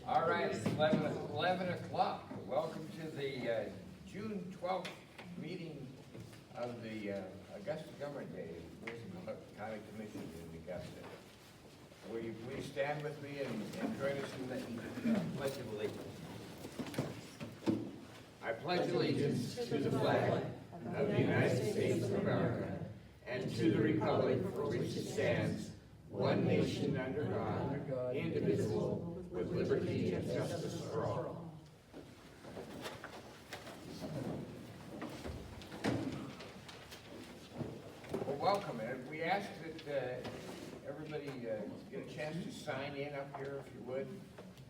All right, it's 11 o'clock. Welcome to the June 12th meeting of the Augusta Government Day, Wilson County Commission in Augusta. Will you please stand with me and join us in the Pledge of Allegiance? I pledge allegiance to the flag of the United States of America and to the republic for which it stands, one nation under God, indivisible, with liberty and justice for all. Well, welcome, and we ask that everybody get a chance to sign in up here if you would,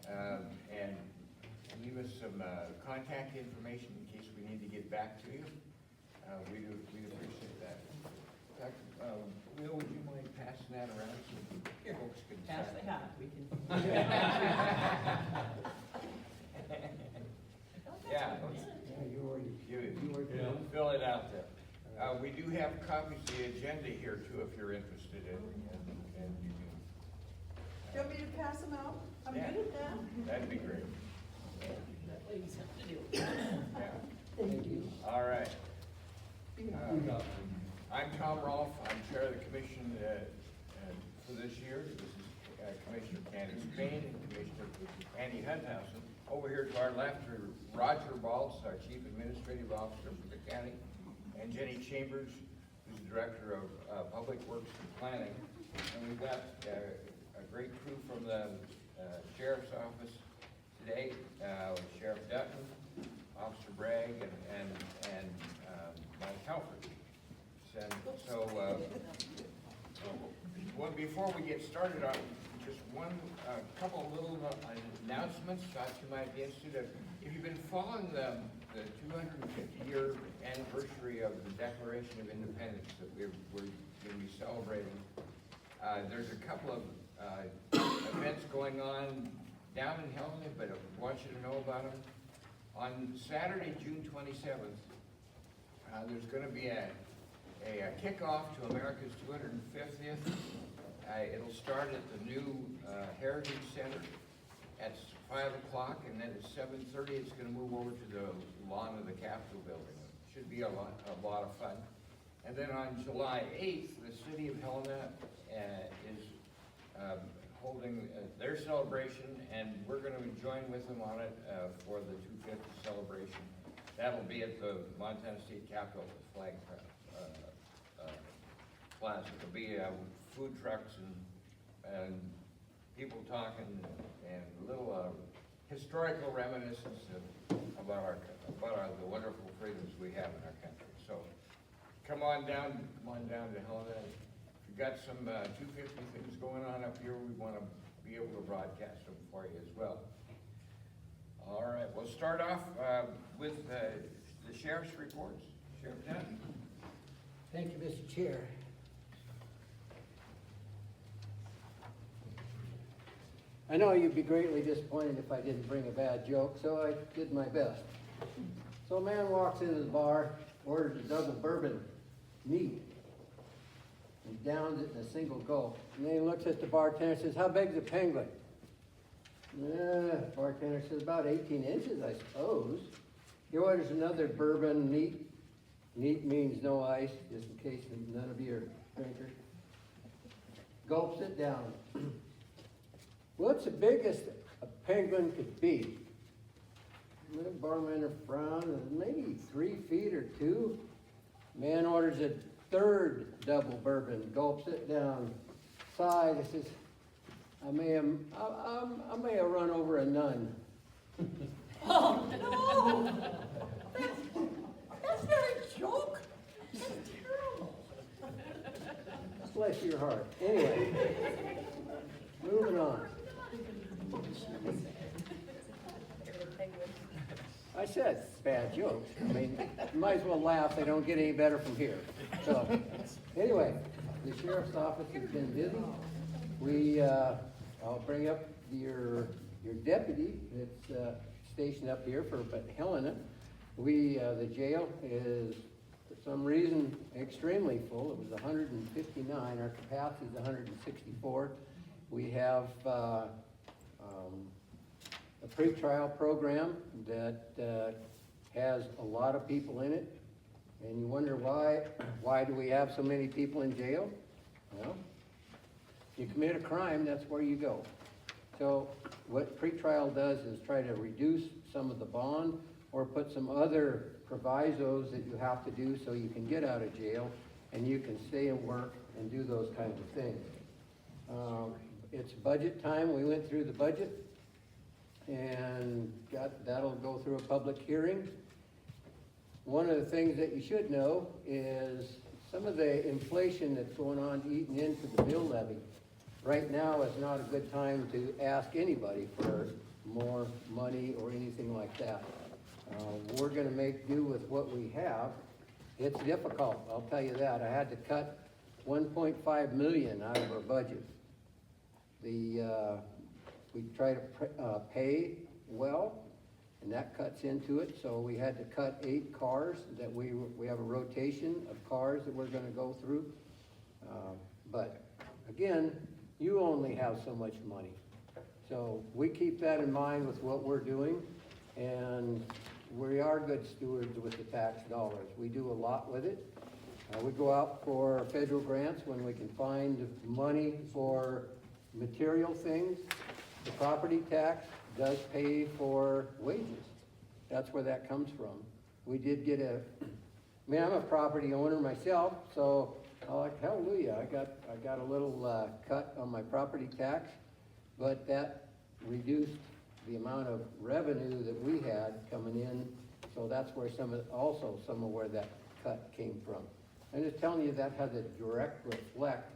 and leave us some contact information in case we need to get back to you. We'd appreciate that. In fact, Will, would you mind passing that around so folks can Pass sign? the hat, we can. Yeah, You already you fill it out there. We do have copies of the agenda here too, if you're interested in, and you can. Do you want me to pass them out? I'm Yeah. good at that. That'd be great. That ladies have to do. Yeah. Thank you. All right. got I'm Tom Rolfe. I'm chair of the commission for this year. This is Commissioner Candy Spain and Commissioner Andy Hunthausen. Over here to our left are Roger Baltz, our chief administrative officer for the county, and Jenny Chambers, who's the director of public works and planning. And we've got a great crew from the sheriff's office today, Sheriff Dutton, Officer Bragg, and Mike Halford. And so, before we get started on just couple of little announcements, thought you might be interested in. If you've been following the 250-year anniversary of the Declaration of Independence that we're going to be celebrating, there's a couple of events going on down in Helena, but I want you to know about them. On Saturday, June 27th, there's going to be a kickoff to America's 250th. It'll start at the new Heritage Center at 5 o'clock, and then at 7:30 it's going to move over to the lawn of the Capitol building. Should be a lot of fun. And then on July 8th, the city of Helena is holding their celebration, and we're going to join with them on it for the 250th celebration. That'll be at the Montana State Capitol Flag Plaza. It'll be food trucks and people talking and little historical reminiscence about the wonderful freedoms we have in our country. So come on down to Helena. If you've got some 250 things going on up here, we want to be able to broadcast them for you as well. All right, we'll start off with the sheriff's reports. Sheriff Dutton. Thank you, Mr. Chair. I know you'd be greatly disappointed if I didn't bring a bad joke, so I did my best. So a man walks into the bar, orders a double bourbon neat. He downs it in a single gulp. And then he looks at the bartender and says, "How big's a penguin?" Bartender says, "About 18 inches, I suppose." He orders another bourbon neat. Neat means no ice, just in case none of you are drinkers. Gulps it down. What's the biggest a penguin could be? The bartender frowned, maybe 3 feet or 2. Man orders a third double bourbon, gulps it down, sighs, and says, I may have run over a nun. Oh, no! That's not a joke! That's terrible! Bless your heart. Anyway, moving on. I said bad jokes. I mean, you might as well laugh. They don't get any better from here. So, anyway, the sheriff's office has been busy. I'll bring up your deputy that's stationed up here for Helena. The jail is, for some reason, extremely full. It was 159. Our capacity is 164. We have pretrial program that has a lot of people in it. And you wonder why do we have so many people in jail? Well, you commit a crime, that's where you go. So what pretrial does is try to reduce some of the bond or put some other provisos that you have to do so you can get out of jail and you can stay and work and do those kinds of things. It's budget time. We went through the budget and that'll go through a public hearing. One of the things that you should know is some of the inflation that's going on eating into the mill levy. Right now is not a good time to ask anybody for more money or anything like that. We're gonna make do with what we have. It's difficult, I'll tell you that. I had to cut 1.5 million out of our budget. We try to pay well, and that cuts into it, so we had to cut 8 cars that we have a rotation of cars that we're gonna go through. But again, you only have so much money. So we keep that in mind with what we're doing, and we are good stewards with the tax dollars. We do a lot with it. We go out for federal grants when we can find money for material things. The property tax does pay for wages. That's where that comes from. We did get I'm a property owner myself, so I'm like, hallelujah, I got a little cut on my property tax, but that reduced the amount of revenue that we had coming in, so that's where some of where that cut came from. I'm just telling you that has a direct reflect.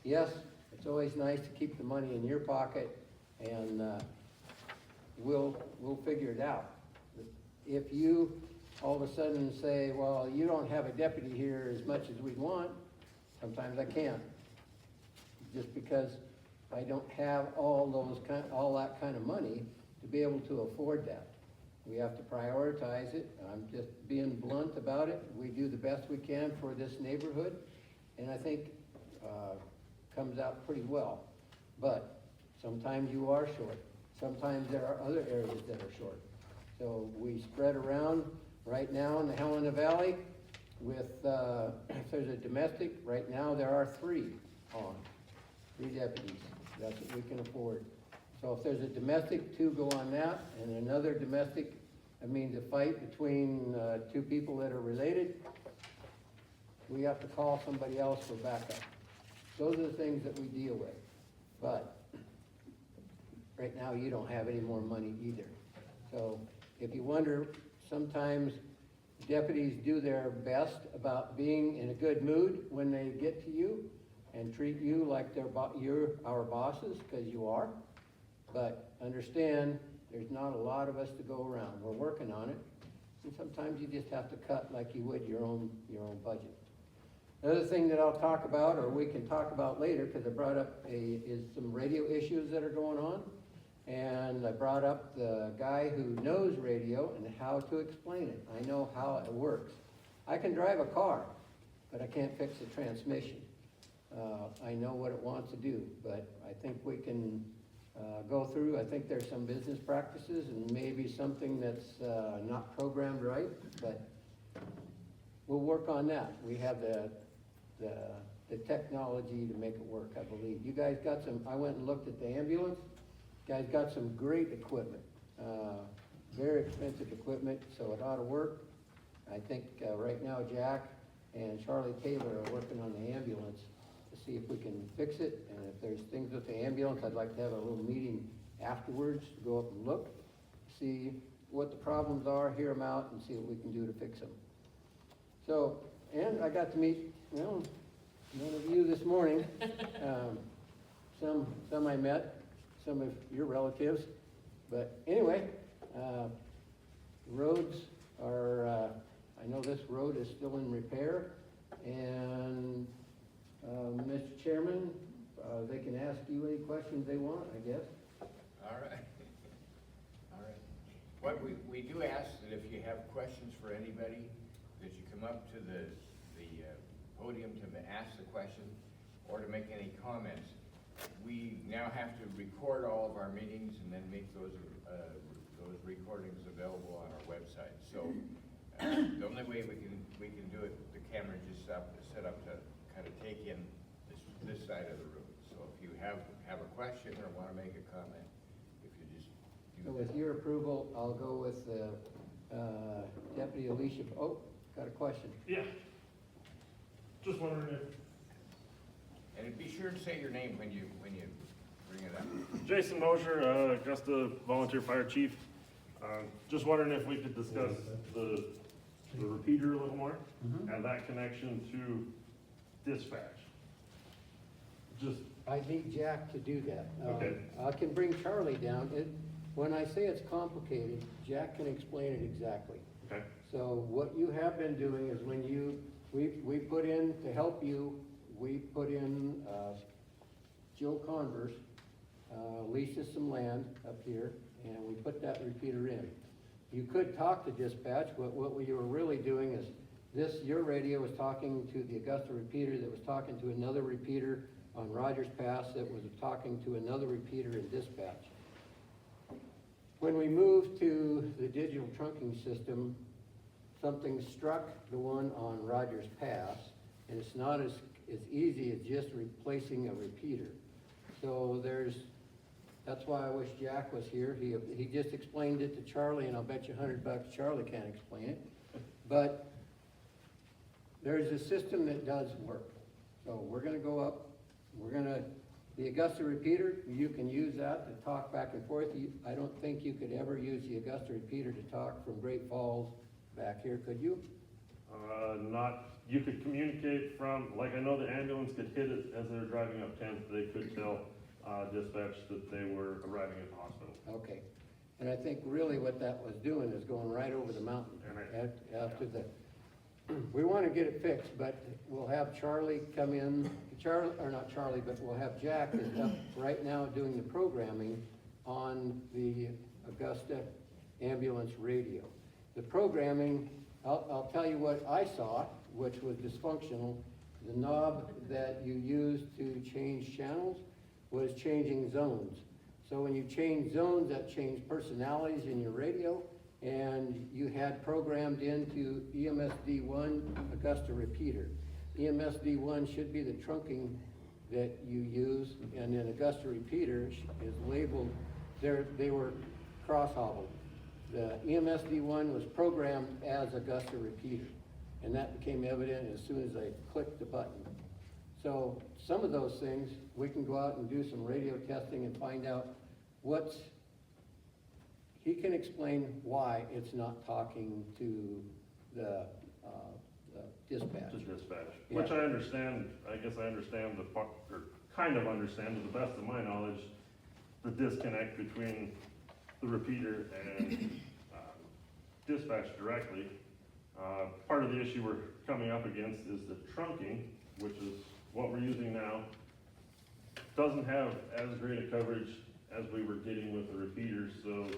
Yes, it's always nice to keep the money in your pocket, and we'll figure it out. If you all of a sudden say, well, you don't have a deputy here as much as we'd want, sometimes I can't. Just because I don't have all that kind of money to be able to afford that. We have to prioritize it. I'm just being blunt about it. We do the best we can for this neighborhood, and I think comes out pretty well. But sometimes you are short. Sometimes there are other areas that are short. So we spread around. Right now in the Helena Valley, with if there's a domestic, right now there are 3 deputies. That's what we can afford. So if there's a domestic, 2 go on that, and another domestic, that means a fight between 2 people that are related, we have to call somebody else for backup. Those are the things that we deal with. But right now you don't have any more money either. So if you wonder, sometimes deputies do their best about being in a good mood when they get to you and treat you like you're our bosses, because you are. But understand, there's not a lot of us to go around. We're working on it. And sometimes you just have to cut like you would your own budget. Another thing that I'll talk about, or we can talk about later, because I brought up is some radio issues that are going on. And I brought up the guy who knows radio and how to explain it. I know how it works. I can drive a car, but I can't fix a transmission. I know what it wants to do, but I think we can go through. I think there's some business practices and maybe something that's not programmed right, but we'll work on that. We have the technology to make it work, I believe. You guys got some, I went and looked at the ambulance. Guys got some great equipment, very expensive equipment, so it ought to work. I think right now Jack and Charlie Taylor are working on the ambulance to see if we can fix it, and if there's things with the ambulance, I'd like to have a little meeting afterwards to go up and look, see what the problems are, hear them out, and see what we can do to fix them. So, and I got to meet, well, one of you this morning. Some I met. Some of your relatives, but anyway, roads are, I know this road is still in repair, and Mr. Chairman, they can ask you any questions they want, I guess. All right. All right. What we do ask that if you have questions for anybody, that you come up to the podium to ask the question or to make any comments. we now have to record all of our meetings and then make those recordings available on our website. So the only way we can do it, the camera just set up to kind of take in this side of the room. So if you have a question or want to make a comment, if you just So do with that. your approval, I'll go with Deputy Alicia, oh, got a question. Yeah. Just wondering if, And be sure to say your name when you bring it up. Jason Mosher, Augusta Volunteer Fire Chief. Just wondering if we could discuss the repeater a little more and that connection to dispatch. Just, I need Jack to do that. Okay. I can bring Charlie down. When I say it's complicated, Jack can explain it exactly. okay, So what you have been doing is when we put in, to help you, we put in, Joe Converse, leases some land up here, and we put that repeater in. You could talk to dispatch, but what we were really doing is your radio was talking to the Augusta repeater that was talking to another repeater on Rogers Pass that was talking to another repeater in dispatch. When we moved to the digital trunking system, something struck the one on Rogers Pass, and it's not as easy as just replacing a repeater. So that's why I wish Jack was here. He just explained it to Charlie, and I'll bet you $100 Charlie can't explain it. But there's a system that does work. So we're gonna go up, the Augusta repeater, you can use that to talk back and forth. I don't think you could ever use the Augusta repeater to talk from Great Falls back here, could you? you could communicate from, like I know the ambulance could hit it as they were driving up 10th, they could tell dispatch that they were arriving at the hospital. Okay. And I think really what that was doing is going right over the mountain And after the, we want to get it fixed, but we'll have Charlie come in, not Charlie, but we'll have Jack is up right now doing the programming on the Augusta ambulance radio. The programming, I'll tell you what I saw, which was dysfunctional. The knob that you used to change channels was changing zones. So when you change zones, that changed personalities in your radio, and you had programmed into EMSD1 Augusta repeater. EMSD1 should be the trunking that you use, and then Augusta repeater is labeled, they were cross-hobbled. The EMSD1 was programmed as Augusta repeater, and that became evident as soon as I clicked the button. So some of those things, we can go out and do some radio testing and find out he can explain why it's not talking to the dispatch. To dispatch, Yeah. which I understand, I guess I understand or kind of understand to the best of my knowledge, the disconnect between the repeater and dispatch directly. Part of the issue we're coming up against is the trunking, which is what we're using now, doesn't have as great a coverage as we were getting with the repeaters, so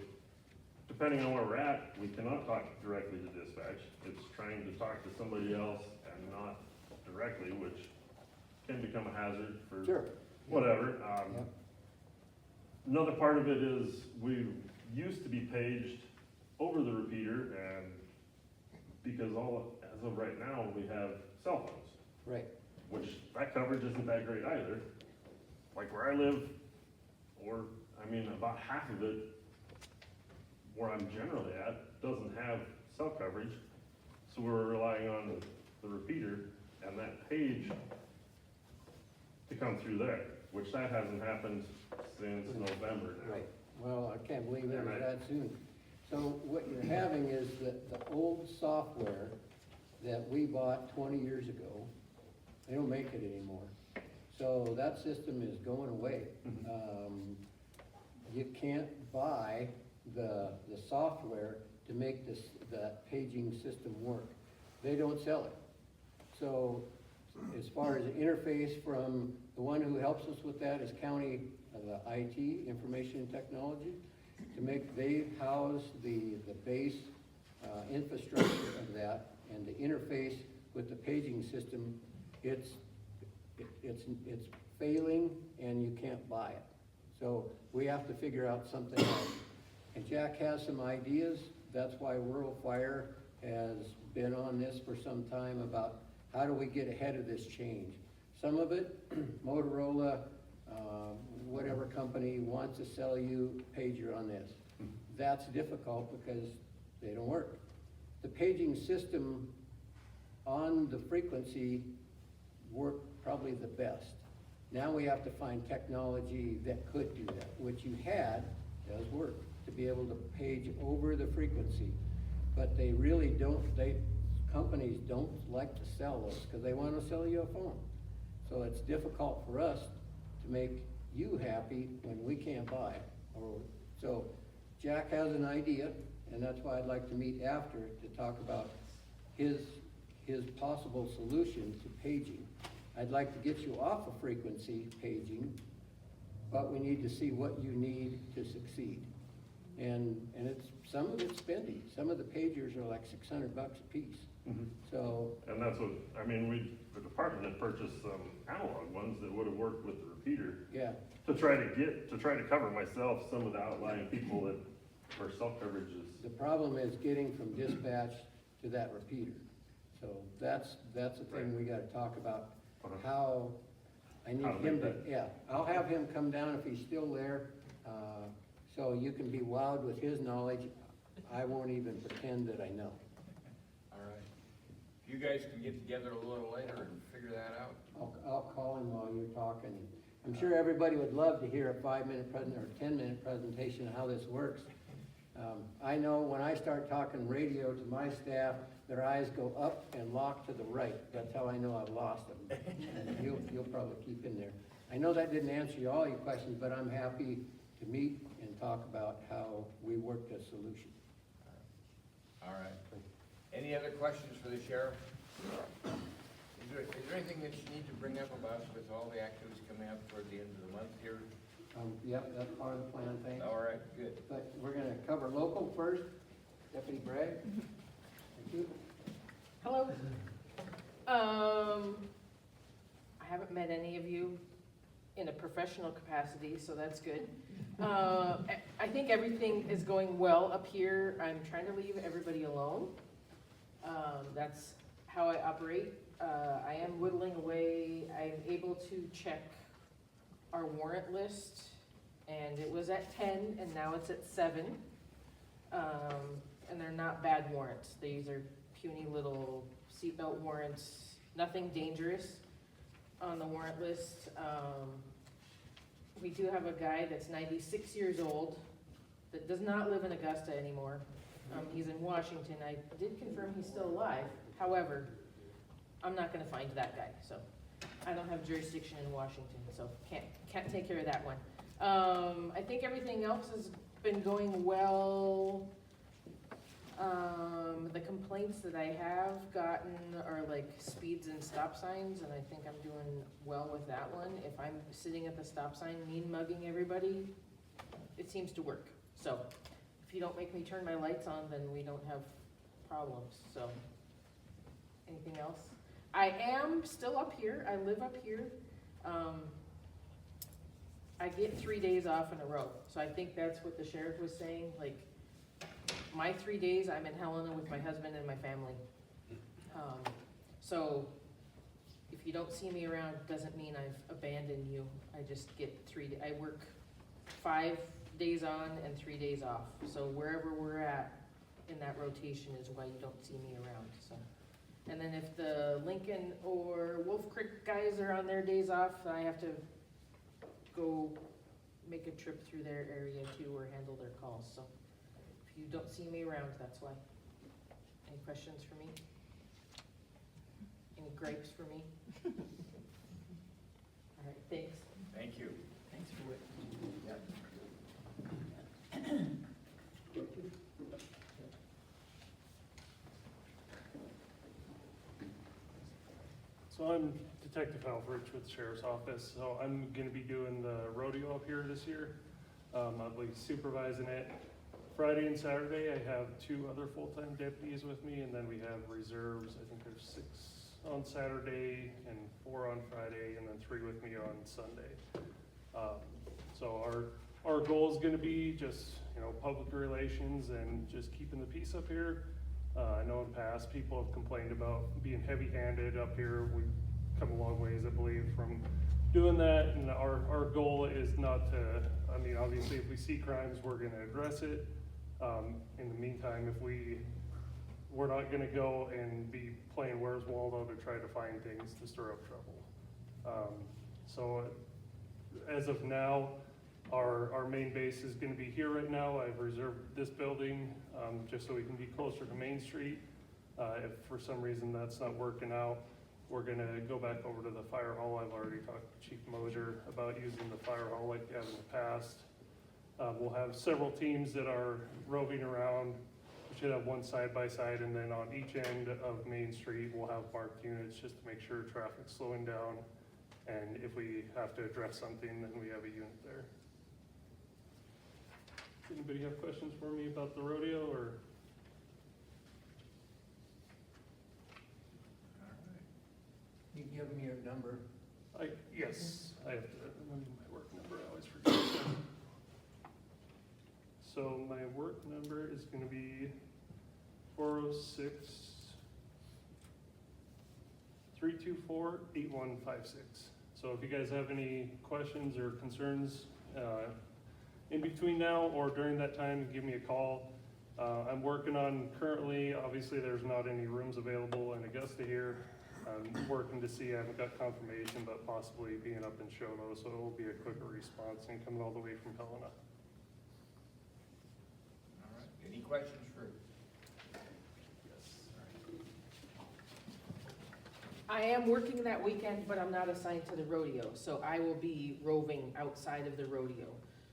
depending on where we're at, we cannot talk directly to dispatch. It's trying to talk to somebody else and not directly, which can become a hazard for Sure. whatever. Yep. Another part of it is we used to be paged over the repeater, and because as of right now, we have cell phones, Right. which that coverage isn't that great either. Like where I live, about half of it, where I'm generally at, doesn't have cell coverage, so we're relying on the repeater and that page to come through there, which that hasn't happened since November now. Right, well, I can't believe it was that soon. So what you're having is that the old software that we bought 20 years ago, they don't make it anymore. So that system is going away. You can't buy the software to make that paging system work. They don't sell it. So as far as the interface from, the one who helps us with that is county, the IT, information and technology, they house the base infrastructure of that, and the interface with the paging system, it's failing and you can't buy it. So we have to figure out something else. And Jack has some ideas. That's why Rural Fire has been on this for some time about how do we get ahead of this change. Some of it, Motorola, whatever company wants to sell you a pager on this. That's difficult because they don't work. The paging system on the frequency worked probably the best. Now we have to find technology that could do that, which you had, does work, to be able to page over the frequency. But they really don't, companies don't like to sell those because they want to sell you a phone. So it's difficult for us to make you happy when we can't buy it. So Jack has an idea, and that's why I'd like to meet after to talk about his possible solution to paging. I'd like to get you off of frequency paging, but we need to see what you need to succeed. And it's, some of it's spendy. Some of the pagers are like $600 a piece. Mhm. So, And that's what, I mean, the department had purchased some analog ones that would have worked with the repeater yeah, to try to cover myself, some of the outlying people that, for cell coverage is. the problem is getting from dispatch to that repeater. So that's the thing we gotta talk about, how, I need How to him make to, that- yeah, I'll have him come down if he's still there, so you can be wowed with his knowledge. I won't even pretend that I know. All right. You guys can get together a little later and figure that out. I'll call him while you're talking. I'm sure everybody would love to hear a 5-minute or 10-minute presentation of how this works. I know when I start talking radio to my staff, their eyes go up and lock to the right. That's how I know I've lost them. And you'll probably keep in there. I know that didn't answer all your questions, but I'm happy to meet and talk about how we worked a solution. All right. Any other questions for the sheriff? Is there anything that you need to bring up about with all the activities coming up toward the end of the month here? Yep, that's part of the plan, thanks. All right, good. But we're gonna cover local first. Deputy Bragg. Thank you. Hello. I haven't met any of you in a professional capacity, so that's good. I think everything is going well up here. I'm trying to leave everybody alone. That's how I operate. I am whittling away. I'm able to check our warrant list, and it was at 10, and now it's at 7. And they're not bad warrants. These are puny little seatbelt warrants, nothing dangerous on the warrant list. We do have a guy that's 96 years old that does not live in Augusta anymore. He's in Washington. I did confirm he's still alive. However, I'm not gonna find that guy, so I don't have jurisdiction in Washington, so can't take care of that one. I think everything else has been going well. The complaints that I have gotten are like speeds and stop signs, and I think I'm doing well with that one. If I'm sitting at the stop sign mean mugging everybody, it seems to work. So if you don't make me turn my lights on, then we don't have problems, so. Anything else? I am still up here, I live up here. I get 3 days off in a row, so I think that's what the sheriff was saying, like, my 3 days, I'm in Helena with my husband and my family. So, if you don't see me around, doesn't mean I've abandoned you. I just get I work 5 days on and 3 days off. So wherever we're at in that rotation is why you don't see me around, so. And then if the Lincoln or Wolf Creek guys are on their days off, I have to go make a trip through their area too or handle their calls, so. If you don't see me around, that's why. Any questions for me? Any gripes for me? All right, thanks. Thank you. Thanks for what. So I'm Detective Halfrich with the Sheriff's Office, so I'm gonna be doing the rodeo up here this year. I'll be supervising it. Friday and Saturday, I have 2 other full-time deputies with me, and then we have reserves. I think there's on Saturday and 4 on Friday, and then 3 with me on Sunday. So our goal is gonna be just, public relations and just keeping the peace up here. I know in the past, people have complained about being heavy-handed up here. We've come a long ways, I believe, from doing that, and our goal is not to, obviously, if we see crimes, we're gonna address it. In the meantime, we're not gonna go and be playing Where's Waldo to try to find things to stir up trouble. So as of now, our main base is gonna be here right now. I've reserved this building, just so we can be closer to Main Street. If for some reason that's not working out, we're gonna go back over to the fire hall. I've already talked to Chief Mosier about using the fire hall like we have in the past. We'll have several teams that are roving around. We should have one side by side, and then on each end of Main Street, we'll have marked units just to make sure traffic's slowing down. And if we have to address something, then we have a unit there. Anybody have questions for me about the rodeo, or? You give me your number. Yes, I have to, my work number, I always forget. So my work number is gonna be 406-324-8156. So if you guys have any questions or concerns, in between now or during that time, give me a call. I'm working on currently, obviously there's not any rooms available in Augusta here. I'm working to see, I haven't got confirmation, but possibly being up in Shoto, so it will be a quicker response and coming all the way from Helena. All right, any questions for? Yes. I am working that weekend, but I'm not assigned to the rodeo, so I will be roving outside of the rodeo.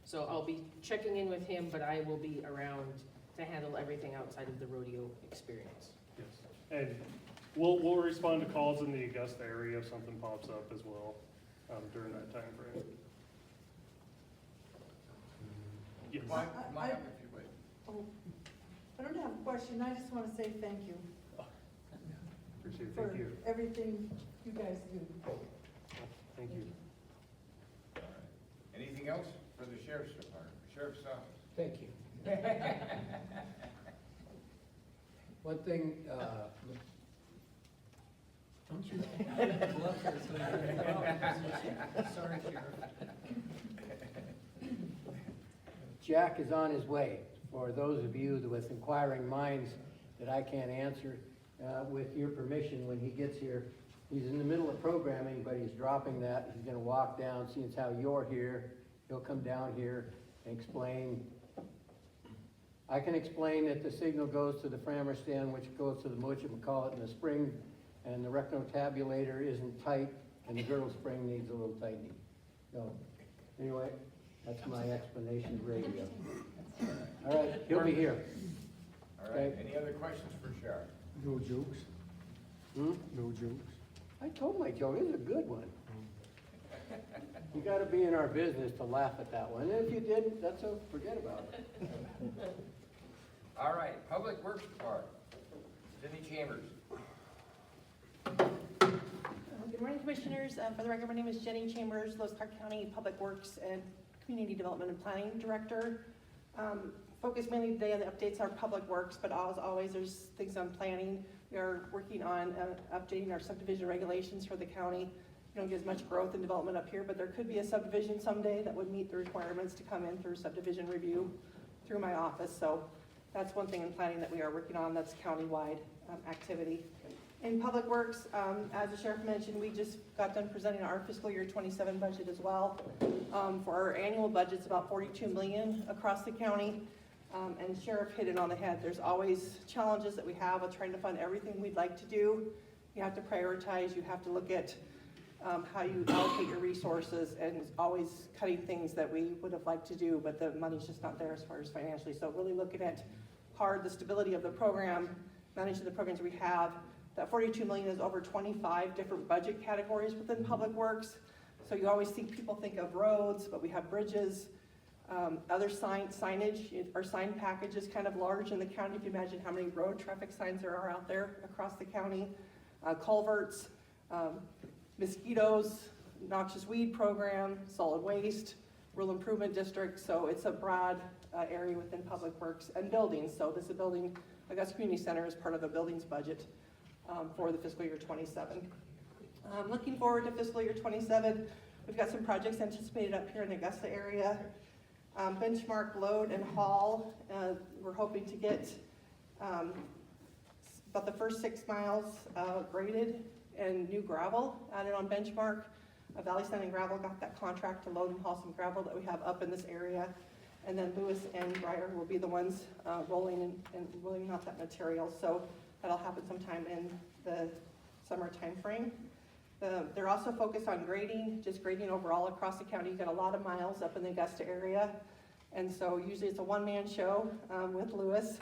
So I'll be checking in with him, but I will be around to handle everything outside of the rodeo experience. Yes. And we'll respond to calls in the Augusta area if something pops up as well, during that time frame. Yes. Come on up if you would. Oh, I don't have a question, I just wanna say thank you Appreciate it, for thank you. everything you guys do. Thank you. All right. Anything else for the sheriff's department, sheriff's office? Thank you. One thing, Don't you? Sorry, Sheriff. Jack is on his way. For those of you with inquiring minds that I can't answer, with your permission, when he gets here, he's in the middle of programming, but he's dropping that. He's gonna walk down, seeing as how you're here. He'll come down here and explain. I can explain that the signal goes to the Frammer stand, which goes to the whatchamacallit in the spring, and the rectotabulator isn't tight, and the girdle spring needs a little tightening. So, anyway, that's my explanation of radio. All right, he'll be here. All right, Okay. any other questions for sheriff? No jokes? Hmm? No jokes? I told my joke, it was a good one. You gotta be in our business to laugh at that one, and if you didn't, that's a, forget about it. All right, Public Works Department, Cindy Chambers. Good morning, Commissioners. For the record, my name is Jenny Chambers, Los Clark County Public Works and Community Development and Planning Director. Focus mainly today on the updates on Public Works, but as always, there's things on planning. We are working on updating our subdivision regulations for the county. We don't get as much growth and development up here, but there could be a subdivision someday that would meet the requirements to come in through subdivision review through my office. So that's one thing in planning that we are working on. That's countywide activity. In Public Works, as the sheriff mentioned, we just got done presenting our fiscal year 27 budget as well. For our annual budget's about 42 million across the county. And sheriff hit it on the head. There's always challenges that we have with trying to fund everything we'd like to do. You have to prioritize, you have to look at how you allocate your resources, and always cutting things that we would have liked to do, but the money's just not there as far as financially. So really looking at hard the stability of the program, managing the programs we have. That 42 million is over 25 different budget categories within Public Works. So you always see people think of roads, but we have bridges, other signage. Our sign package is kind of large in the county. If you imagine how many road traffic signs there are out there across the county. culverts, mosquitoes, noxious weed program, solid waste, rural improvement district, so it's a broad area within Public Works and buildings. So this is a building, Augusta Community Center is part of a buildings budget for the fiscal year 27. Looking forward to fiscal year 27, we've got some projects anticipated up here in the Augusta area. Benchmark load and haul, we're hoping to get about the first 6 miles graded and new gravel added on Benchmark. Valley Sand and Gravel got that contract to load and haul some gravel that we have up in this area. And then Lewis and Breyer will be the ones rolling and rolling out that material. So that'll happen sometime in the summer timeframe. They're also focused on grading, just grading overall across the county. You've got a lot of miles up in the Augusta area. And so usually it's a one-man show with Lewis.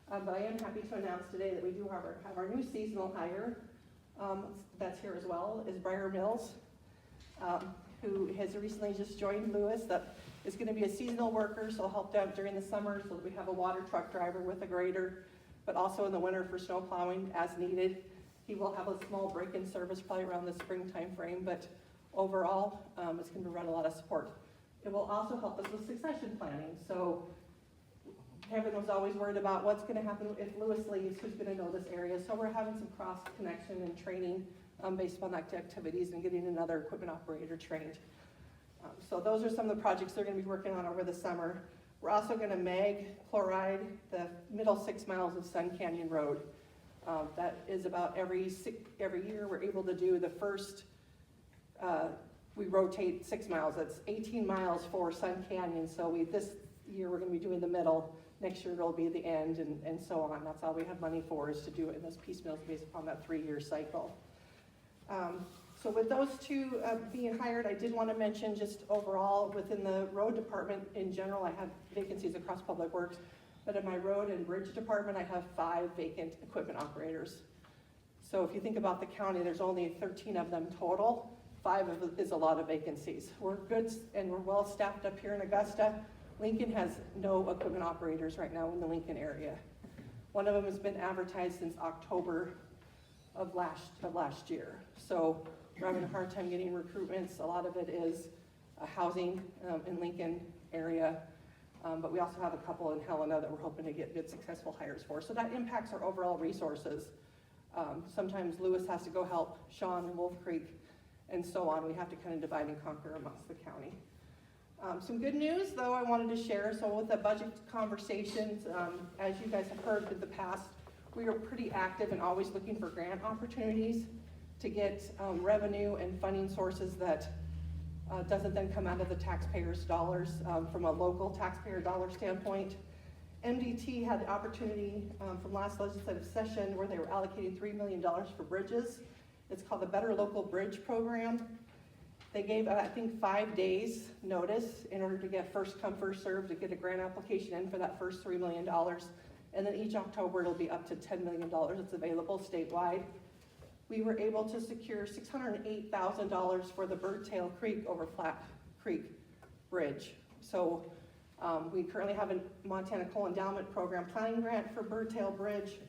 But I am happy to announce today that we do have our new seasonal hire that's here as well, is Breyer Mills, who has recently just joined Lewis. That is going to be a seasonal worker, so he'll help out during the summer so that we have a water truck driver with a grader, but also in the winter for snow plowing as needed. He will have a small break-in service probably around the spring time frame, but overall, it's going to provide a lot of support. It will also help us with succession planning. So Kevin was always worried about what's going to happen if Lewis leaves, who's going to know this area. So we're having some cross connection and training based upon activities and getting another equipment operator trained. So those are some of the projects they're going to be working on over the summer. We're also going to mag chloride the middle 6 miles of Sun Canyon Road. That is about every year we're able to do the first, we rotate 6 miles. That's 18 miles for Sun Canyon. So this year we're going to be doing the middle. Next year it'll be the end and so on. That's all we have money for, is to do it in those piecemeals based upon that 3-year cycle. So with those two being hired, I did want to mention just overall within the road department in general, I have vacancies across Public Works, but in my road and bridge department, I have 5 vacant equipment operators. So if you think about the county, there's only 13 of them total. 5 is a lot of vacancies. We're good and we're well staffed up here in Augusta. Lincoln has no equipment operators right now in the Lincoln area. One of them has been advertised since October of last year. So we're having a hard time getting recruitments. A lot of it is housing in Lincoln area, but we also have a couple in Helena that we're hoping to get good successful hires for. So that impacts our overall resources. Sometimes Lewis has to go help Sean in Wolf Creek and so on. We have to kind of divide and conquer amongst the county. Some good news though I wanted to share. So with the budget conversations, as you guys have heard in the past, we are pretty active and always looking for grant opportunities to get revenue and funding sources that doesn't then come out of the taxpayers' dollars from a local taxpayer dollar standpoint. MDT had the opportunity from last legislative session where they were allocating $3 million for bridges. It's called the Better Local Bridge Program. They gave, I think, 5 days notice in order to get first come, first served to get a grant application in for that first $3 million. And then each October, it'll be up to $10 million that's available statewide. We were able to secure $608,000 for the Birdtail Creek over Flat Creek Bridge. So we currently have a Montana Coal Endowment Program planning grant for Birdtail Bridge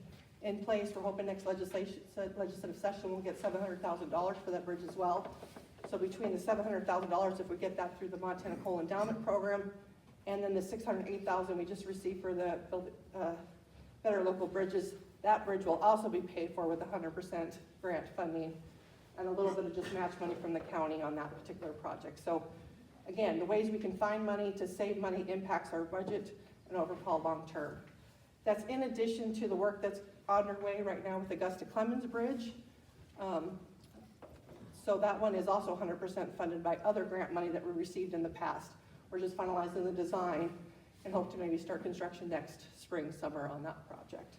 in place. We're hoping next legislative session we'll get $700,000 for that bridge as well. So between the $700,000, if we get that through the Montana Coal Endowment Program, and then the $608,000 we just received for the Better Local Bridges, that bridge will also be paid for with 100% grant funding and a little bit of just match money from the county on that particular project. So again, the ways we can find money to save money impacts our budget and overall long term. That's in addition to the work that's underway right now with Augusta Clemens Bridge. So that one is also 100% funded by other grant money that we received in the past. We're just finalizing the design and hope to maybe start construction next spring, summer on that project.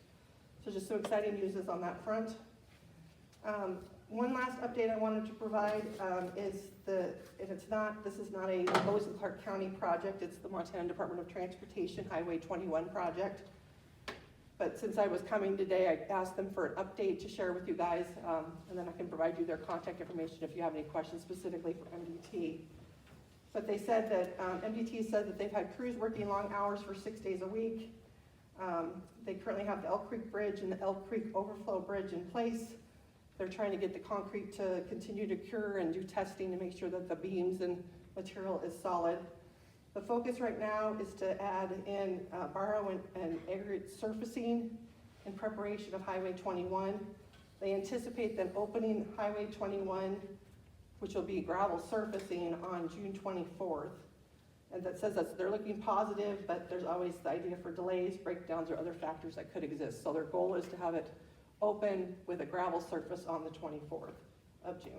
So just some exciting news is on that front. One last update I wanted to provide is this is not a Lewis and Clark County project, it's the Montana Department of Transportation Highway 21 project. But since I was coming today, I asked them for an update to share with you guys, and then I can provide you their contact information if you have any questions specifically for MDT. But they said that, MDT said that they've had crews working long hours for 6 days a week. They currently have the Elk Creek Bridge and the Elk Creek Overflow Bridge in place. They're trying to get the concrete to continue to cure and do testing to make sure that the beams and material is solid. The focus right now is to add in borrow and aggregate surfacing in preparation of Highway 21. They anticipate them opening Highway 21, which will be gravel surfacing, on June 24th. And that says that they're looking positive, but there's always the idea for delays, breakdowns, or other factors that could exist. So their goal is to have it open with a gravel surface on the 24th of June.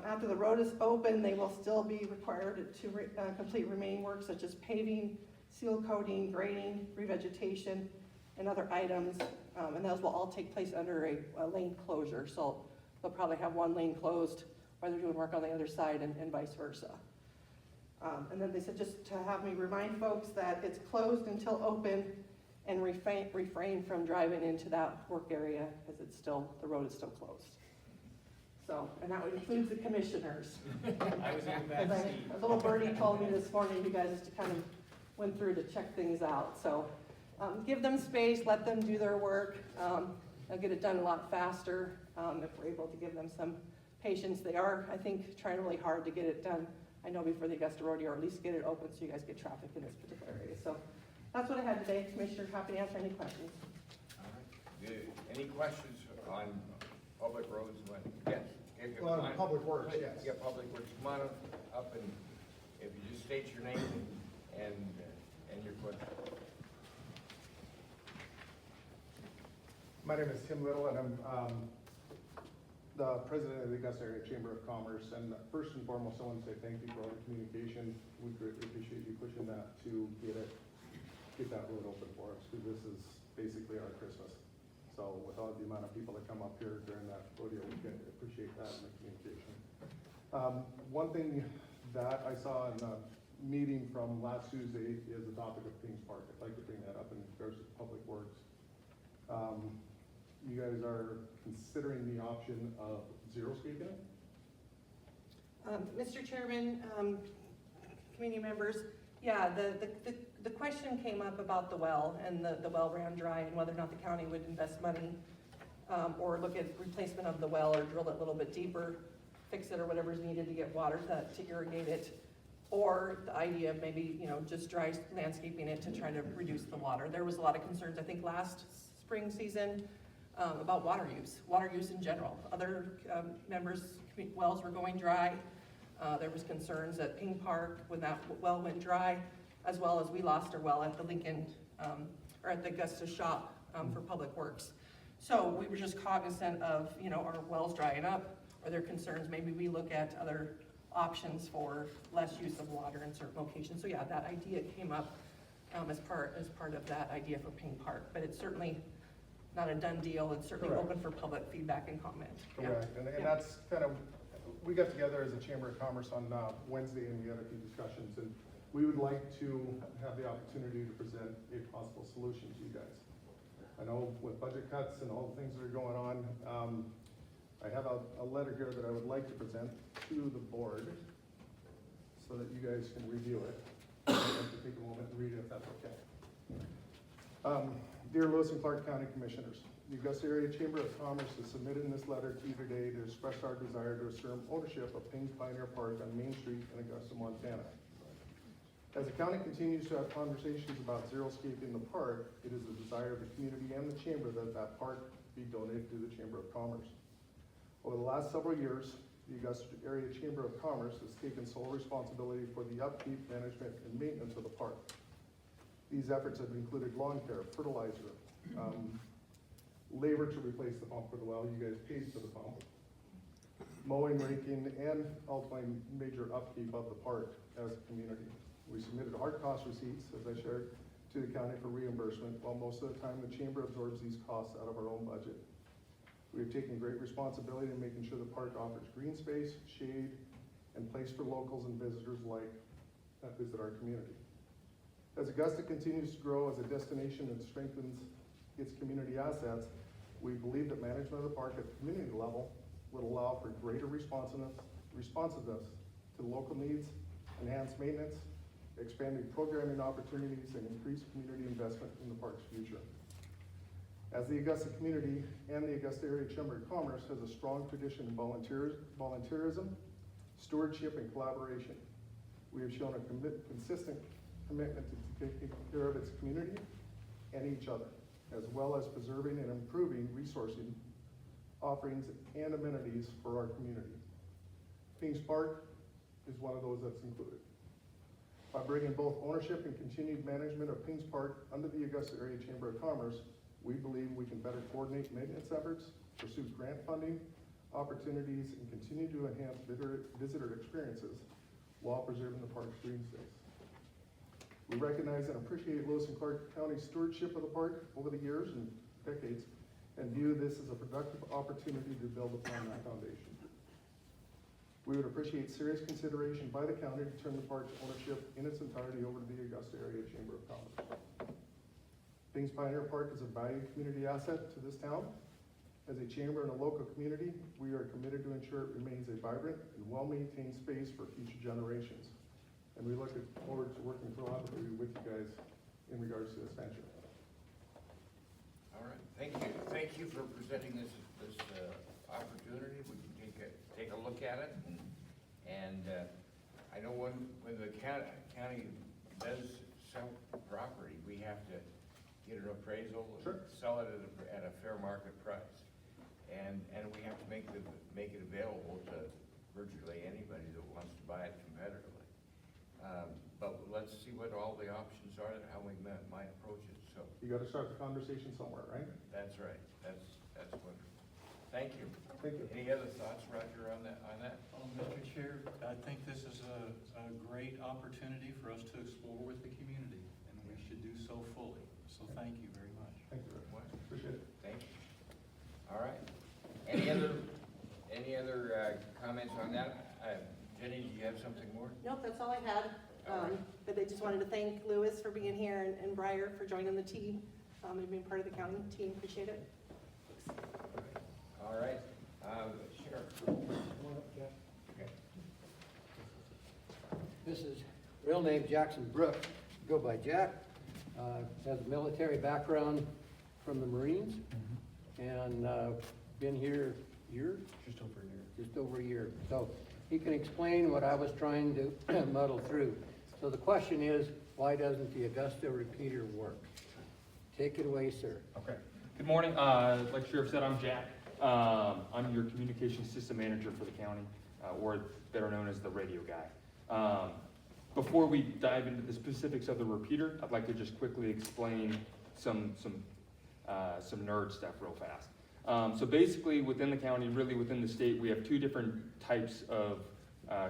After the road is open, they will still be required to complete remaining work such as paving, seal coating, grading, revegetation, and other items. And those will all take place under a lane closure. So they'll probably have one lane closed while they're doing work on the other side, and vice versa. And then they said just to have me remind folks that it's closed until open, and refrain from driving into that work area because the road is still closed. So, and that would include the commissioners. I was in that As seat. a little birdie told me this morning, you guys just kind of went through to check things out. So give them space, let them do their work. They'll get it done a lot faster if we're able to give them some patience. They are, I think, trying really hard to get it done, I know, before the Augusta Rodeo, or at least get it open so you guys get traffic in this particular area. So that's what I had today. Commissioner, happy to answer any questions. All right. Good. Any questions on public roads? Yes. Well, on Public Works, yes. Yeah, Public Works. Come on up, and if you just state your name and your question. My name is Tim Little, and I'm the president of the Augusta Area Chamber of Commerce. And first and foremost, I want to say thank you for all the communication. We greatly appreciate you pushing that to get that road open for us, because this is basically our Christmas. So with all the amount of people that come up here during that rodeo weekend, I appreciate that and the communication. One thing that I saw in the meeting from last Tuesday is the topic of Kings Park. I'd like to bring that up in regards to Public Works. You guys are considering the option of zero-scaping it? Mr. Chairman, committee members, yeah, the question came up about the well, and the well ran dry, and whether or not the county would invest money or look at replacement of the well, or drill it a little bit deeper, fix it, or whatever's needed to get water to irrigate it, or the idea of maybe, just dry landscaping it to try to reduce the water. There was a lot of concerns, I think, last spring season about water use in general. Other members' wells were going dry. There was concerns at Ping Park when that well went dry, as well as we lost our well at the Lincoln, or at the Augusta shop for Public Works. So we were just cognizant of, our wells drying up. Are there concerns? Maybe we look at other options for less use of water in certain locations. So yeah, that idea came up as part of that idea for Ping Park. But it's certainly not a done deal. It's certainly Correct. open for public feedback and comment. Yeah. Correct, and Yeah. that's kind of, we got together as a Chamber of Commerce on Wednesday, and we had a few discussions, and we would like to have the opportunity to present a possible solution to you guys. I know with budget cuts and all the things that are going on, I have a letter here that I would like to present to the board so that you guys can review it. I'd like to take a moment and read it if that's okay. Dear Lewis and Clark County Commissioners, the Augusta Area Chamber of Commerce has submitted in this letter to you today to express our desire to assume ownership of Payne's Pioneer Park on Main Street in Augusta, Montana. As the county continues to have conversations about xeriscaping the park, it is the desire of the community and the chamber that that park be donated to the Chamber of Commerce. Over the last several years, the Augusta Area Chamber of Commerce has taken sole responsibility for the upkeep, management, and maintenance of the park. These efforts have included lawn care, fertilizer, labor to replace the pump for the well, you guys paid for the pump, mowing, raking, and ultimately major upkeep of the park as a community. We submitted hard cost receipts, as I shared, to the county for reimbursement, while most of the time the chamber absorbs these costs out of our own budget. We have taken great responsibility in making sure the park offers green space, shade, and place for locals and visitors alike that visit our community. As Augusta continues to grow as a destination and strengthens its community assets, we believe that management of the park at the community level would allow for greater responsiveness to local needs, enhanced maintenance, expanded programming opportunities, and increased community investment in the park's future. As the Augusta community and the Augusta Area Chamber of Commerce has a strong tradition in volunteerism, stewardship, and collaboration. We have shown a consistent commitment to taking care of its community and each other, as well as preserving and improving resourcing offerings and amenities for our community. Kings Park is one of those that's included. By bringing both ownership and continued management of Kings Park under the Augusta Area Chamber of Commerce, we believe we can better coordinate maintenance efforts, pursue grant funding opportunities, and continue to enhance visitor experiences while preserving the park's green space. We recognize and appreciate Lewis and Clark County's stewardship of the park over the years and decades, and view this as a productive opportunity to build upon that foundation. We would appreciate serious consideration by the county to turn the park's ownership in its entirety over to the Augusta Area Chamber of Commerce. Kings Pioneer Park is a valued community asset to this town. As a chamber and a local community, we are committed to ensure it remains a vibrant and well-maintained space for future generations. And we look forward to working collaboratively with you guys in regards to this venture. All right, thank you. Thank you for presenting this opportunity. We can take a look at it. And I know when the county does sell property, we have to get an appraisal and Sure. sell it at a fair market price. And we have to make it available to virtually anybody that wants to buy it competitively. But let's see what all the options are and how we might approach it. So You gotta start the conversation somewhere, right? that's right. That's wonderful. Thank you. Thank you. Any other thoughts, Roger, on that? Mr. Chair, I think this is a great opportunity for us to explore with the community, and we should do so fully. So thank you very much. Thank you very much. Appreciate it. Thank you. All right. Any other comments on that? Jenny, do you have something more? Nope, that's all I had. But I just wanted to thank Lewis for being here and Breyer for joining the team, and being part of the county team. Appreciate it. All right. Sheriff. Come on up, Jack. Okay. This is real name Jackson Brooks, go by Jack. Has a military background from the Marines, and been here a year? Just over a year. Just over a year. So he can explain what I was trying to muddle through. So the question is, why doesn't the Augusta repeater work? Take it away, sir. Okay. Good morning. Like Sheriff said, I'm Jack. I'm your communications system manager for the county, or better known as the radio guy. Before we dive into the specifics of the repeater, I'd like to just quickly explain some nerd stuff real fast. So basically, within the county, really within the state, we have two different types of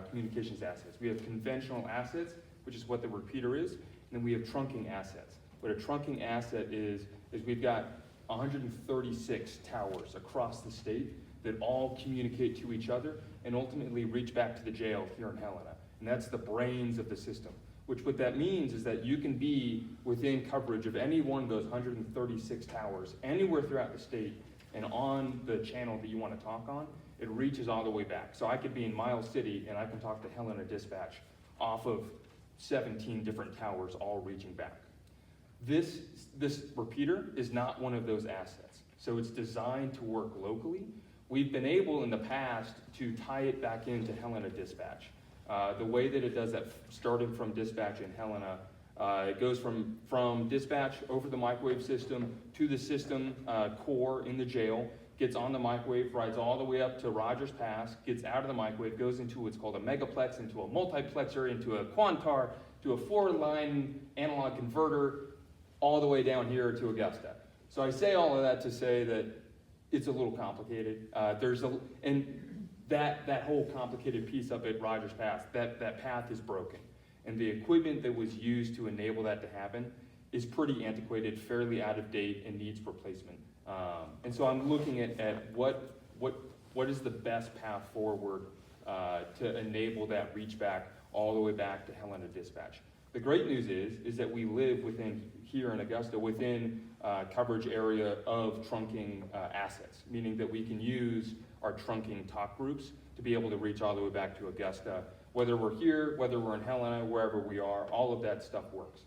communications assets. We have conventional assets, which is what the repeater is, and then we have trunking assets. What a trunking asset is we've got 136 towers across the state that all communicate to each other and ultimately reach back to the jail here in Helena. And that's the brains of the system. What that means is that you can be within coverage of any one of those 136 towers anywhere throughout the state, and on the channel that you want to talk on, it reaches all the way back. So I could be in Miles City and I can talk to Helena Dispatch off of 17 different towers all reaching back. This repeater is not one of those assets. So it's designed to work locally. We've been able in the past to tie it back into Helena Dispatch. The way that it does that, started from dispatch in Helena, it goes from dispatch over the microwave system to the system core in the jail, gets on the microwave, rides all the way up to Rogers Pass, gets out of the microwave, goes into what's called a megaplex, into a multiplexer, into a Quantar, to a 4-line analog converter, all the way down here to Augusta. So I say all of that to say that it's a little complicated. That whole complicated piece up at Rogers Pass, that path is broken. And the equipment that was used to enable that to happen is pretty antiquated, fairly out of date, and needs replacement. And so I'm looking at what is the best path forward to enable that reach back all the way back to Helena Dispatch. The great news is that we live within, here in Augusta, within coverage area of trunking assets, meaning that we can use our trunking talk groups to be able to reach all the way back to Augusta. Whether we're here, whether we're in Helena, wherever we are, all of that stuff works.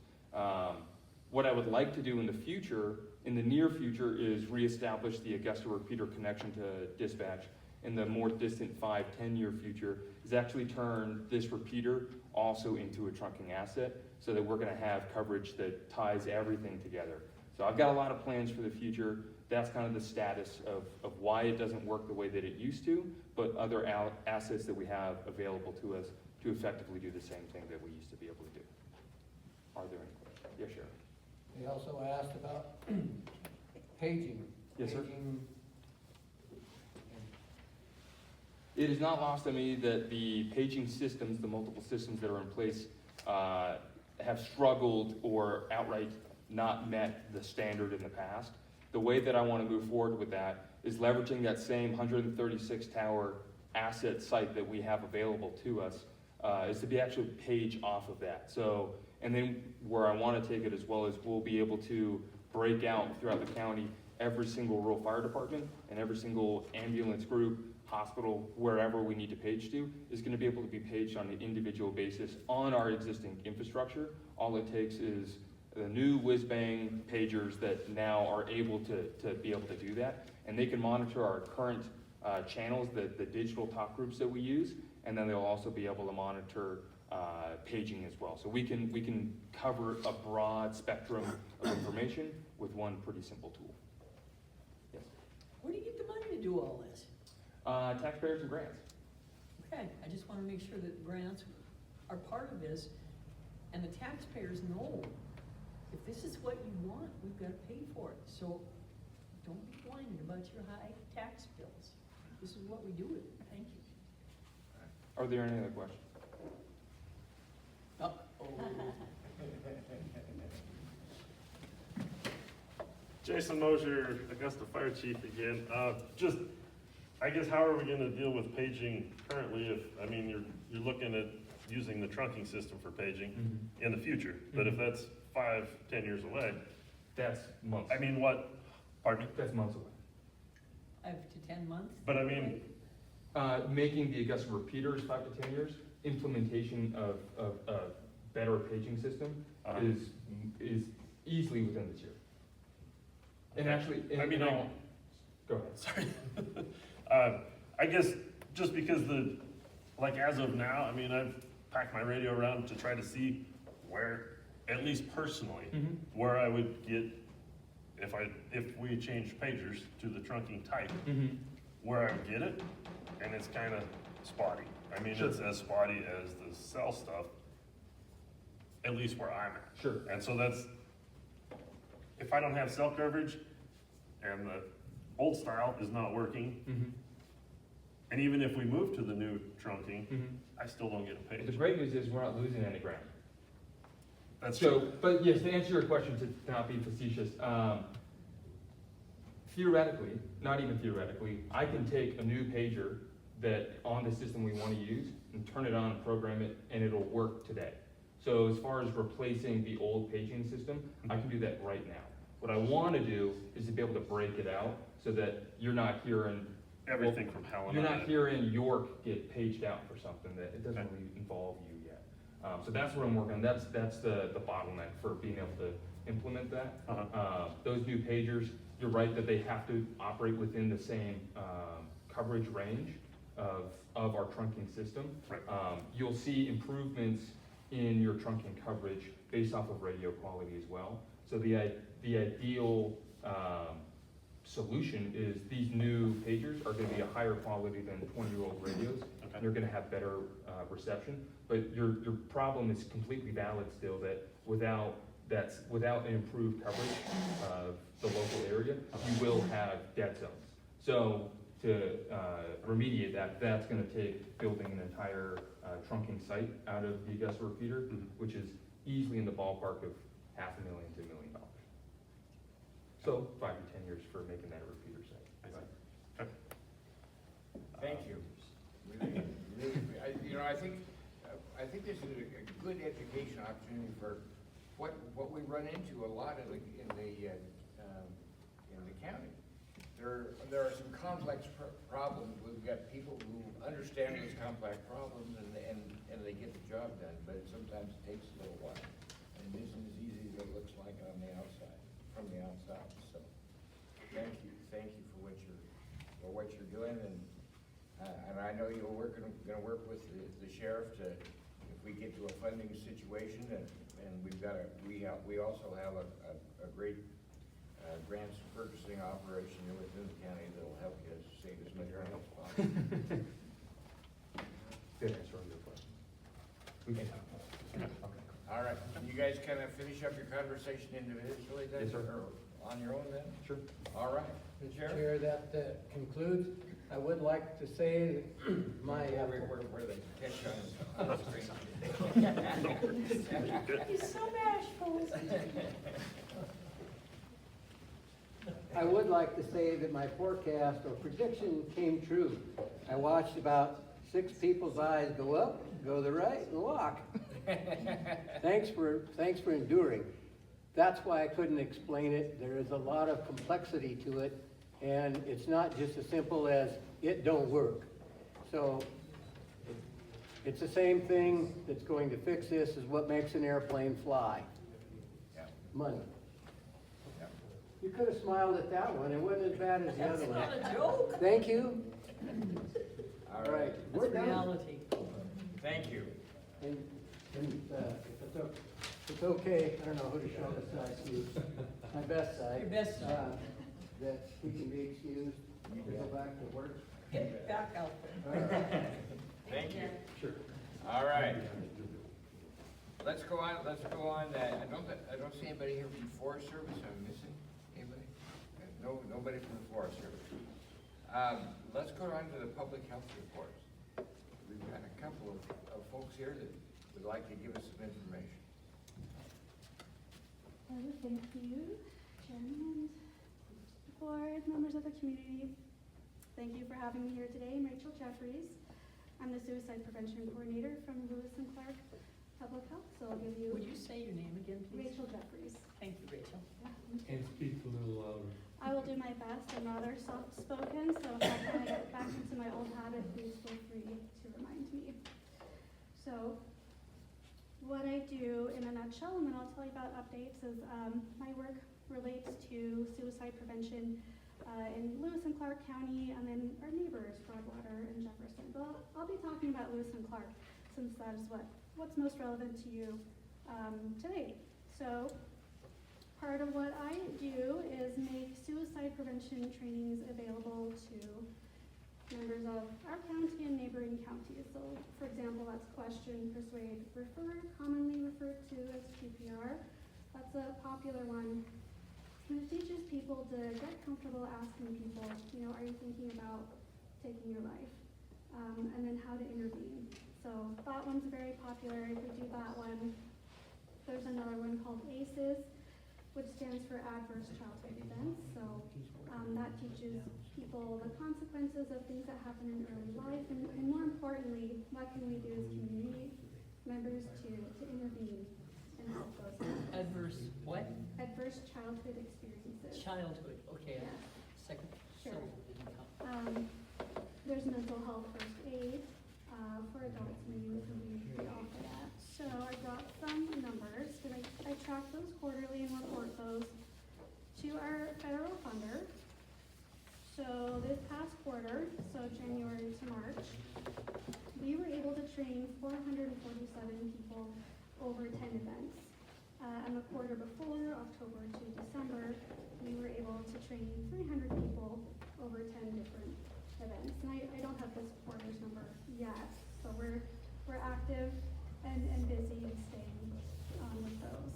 What I would like to do in the future, in the near future, is reestablish the Augusta repeater connection to dispatch. In the more distant 5-10 year future, is actually turn this repeater also into a trunking asset, so that we're gonna have coverage that ties everything together. So I've got a lot of plans for the future. That's kind of the status of why it doesn't work the way that it used to, but other assets that we have available to us to effectively do the same thing that we used to be able to do. Are there any questions? Yes, Sheriff. They also asked about paging. Yes, sir. Paging. It is not lost on me that the paging systems, the multiple systems that are in place, have struggled or outright not met the standard in the past. The way that I want to move forward with that is leveraging that same 136 tower asset site that we have available to us, is to be actually page off of that. So, and then where I want to take it as well is we'll be able to break out throughout the county every single rural fire department and every single ambulance group, hospital, wherever we need to page to, is going to be able to be paged on an individual basis on our existing infrastructure. All it takes is the new whiz-bang pagers that now are able to be able to do that. And they can monitor our current channels, the digital talk groups that we use, and then they'll also be able to monitor paging as well. So we can cover a broad spectrum of information with one pretty simple tool. Yes. Where do you get the money to do all this? Taxpayers and grants. Okay, I just wanna make sure that grants are part of this, and the taxpayers know if this is what you want, we've gotta pay for it. So don't be whining about your high tax bills. This is what we do with it. Thank you. Are there any other questions? Jason Mosier, Augusta Fire Chief again. Just, I guess, how are we gonna deal with paging currently if, I mean, you're looking at using the trunking system for paging in the future, but if that's 5-10 years away, That's months. I mean, what, pardon me? That's months away. 5 to 10 months? But I mean, Making the Augusta repeaters 5 to 10 years, implementation of a better paging system is easily within this year. And actually, I mean, go ahead. sorry. I guess just because like as of now, I mean, I've packed my radio around to try to see where, at least personally, where I would get, if we change pagers to the trunking type, where I would get it, and it's kind of spotty. I mean, Sure. it's as spotty as the cell stuff, at least where I'm at. Sure. And so that's, if I don't have cell coverage and the old style is not working, and even if we move to the new trunking, I still don't get a The page. great news is we're not losing any ground. That's So, true. but yes, to answer your question, to not be facetious, theoretically, not even theoretically, I can take a new pager that on the system we want to use and turn it on and program it, and it'll work today. So as far as replacing the old paging system, I can do that right now. What I want to do is to be able to break it out so that you're not hearing Everything from Helena. You're not hearing York get paged out for something that it doesn't really involve you yet. So that's what I'm working on. That's the bottleneck for being able to implement that. Those new pagers, you're right that they have to operate within the same coverage range of our trunking system. Right. You'll see improvements in your trunking coverage based off of radio quality as well. So the ideal solution is these new pagers are going to be a higher quality than 20-year-old radios. Okay. They're going to have better reception, but your problem is completely valid still, that without an improved coverage of the local area, you will have dead zones. So to remediate that, that's going to take building an entire trunking site out of the Augusta repeater, which is easily in the ballpark of $500,000 to $1 million. So 5 to 10 years for making that a repeater site. Thank you. I think this is a good education opportunity for what we run into a lot in the county. There are some complex problems. We've got people who understand those complex problems and they get the job done, but sometimes it takes a little while. And isn't as easy as it looks like on the outside, from the outside, so. Thank you for what you're doing, and I know you're gonna work with the sheriff to, if we get to a funding situation, and we also have a great grants purchasing operation here within the county that'll help you save as much money as possible. Good answer on your question. Okay. All right, can you guys kind of finish up your conversation individually then? Yes, sir. Or on your own then? Sure. All right. Mr. Sheriff? Chair, that concludes. I would like to say my, Where they catch on the screen. He's so bashful. I would like to say that my forecast or prediction came true. I watched about 6 people's eyes go up, go to the right, and walk. Thanks for enduring. That's why I couldn't explain it. There is a lot of complexity to it, and it's not just as simple as it don't work. So it's the same thing that's going to fix this is what makes an airplane fly. Yeah. Money. Yeah. You could have smiled at that one. It wasn't as bad as the That's other one. not a joke. Thank you. All right. We're That's done. reality. Thank you. And it's okay, I don't know who to show this side to, my best side. Your best side. That he can be excused, to go back to work. Get back out there. All right. Thank you. Sure. All right. Let's go on. I don't see anybody here from Forest Service. I'm missing anybody? Nobody from the Forest Service. Let's go on to the public health reports. We've got a couple of folks here that would like to give us some information. Thank you, Chairman, board, members of the community. Thank you for having me here today. I'm Rachel Jeffries. I'm the Suicide Prevention Coordinator from Lewis and Clark Public Health, so I'll give you. Would you say your name again, please? Rachel Jeffries. Thank you, Rachel. And speak a little louder. I will do my best. I'm rather soft-spoken, so if I kind of get back into my old habit, please feel free to remind me. So, what I do in a nutshell, and then I'll tell you about updates, is my work relates to suicide prevention in Lewis and Clark County, and then our neighbors, Broadwater and Jefferson. But I'll be talking about Lewis and Clark, since that is what's most relevant to you today. So, part of what I do is make suicide prevention trainings available to members of our county and neighboring counties. So, for example, that's question, persuade, refer, commonly referred to as QPR. That's a popular one. And it teaches people to get comfortable asking people, are you thinking about taking your life? And then how to intervene. So that one's very popular. If we do that one, there's another one called ACEs, which stands for Adverse Childhood Events. So that teaches people the consequences of things that happen in early life, and more importantly, what can we do as community members to intervene and help those people. Adverse what? Adverse childhood experiences. Childhood, okay. Yeah. Second. Sure. syllable didn't count. There's mental health first aid for adults, maybe we offer that. So I brought some numbers, because I track those quarterly and report those to our federal funder. So this past quarter, so January to March, we were able to train 447 people over 10 events. And the quarter before, October to December, we were able to train 300 people over 10 different events. And I don't have this quarter's number yet, so we're active and busy and staying with those.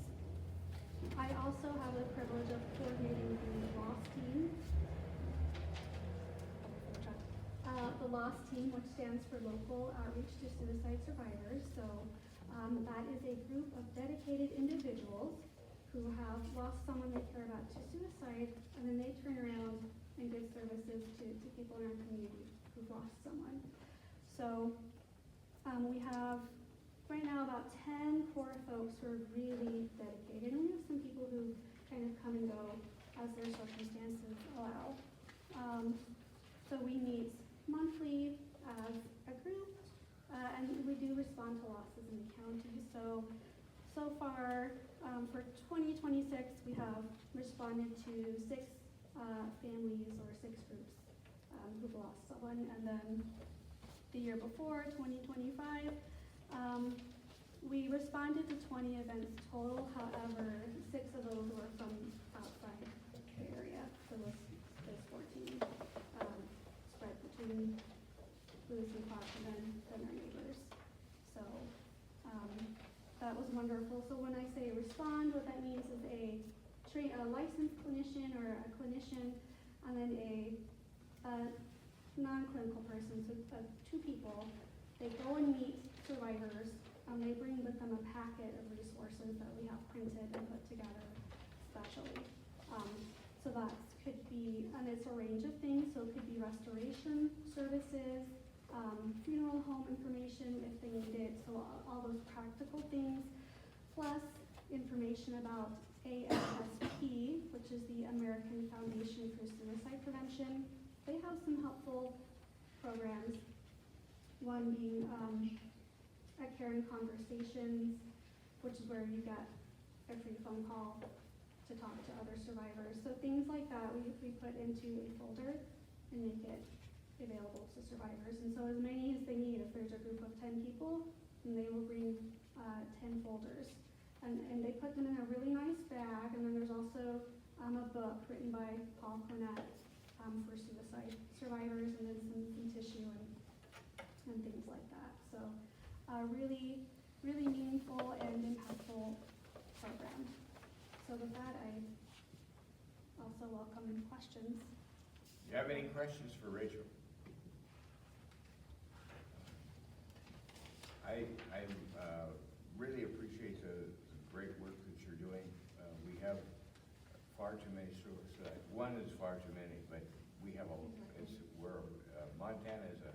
I also have the privilege of coordinating the LOSS team. The LOSS team, which stands for Local Outreach to Suicide Survivors. So that is a group of dedicated individuals who have lost someone they care about to suicide, and then they turn around and give services to people in our community who've lost someone. So we have right now about 10 core folks who are really dedicated, and we have some people who kind of come and go as their circumstances allow. So we meet monthly as a group, and we do respond to losses in the county. So far, For 2026, we have responded to 6 families or 6 groups who've lost someone. And then the year before, 2025, we responded to 20 events total. However, 6 of those were from outside the area. So there's 14 spread between Lewis and Clark and then our neighbors. So that was wonderful. So when I say respond, what that means is a licensed clinician or a clinician, and then a non-clinical person, so 2 people. They go and meet survivors. They bring with them a packet of resources that we have printed and put together specially. So that could be, and it's a range of things, so it could be restoration services, funeral home information if they need it, so all those practical things, plus information about AFSP, which is the American Foundation for Suicide Prevention. They have some helpful programs, one being a Caring Conversations, which is where you get a free phone call to talk to other survivors. So things like that we put into a folder and make it available to survivors. And so as many as they need. If there's a group of 10 people, then they will bring 10 folders. And they put them in a really nice bag. And then there's also a book written by Paul Cornett for suicide survivors, and then some tissue and things like that. So really, really meaningful and impactful program. So with that, I also welcome questions. Do you have any questions for Rachel? I really appreciate the great work that you're doing. We have far too many suicides. One is far too many, but we have Montana is a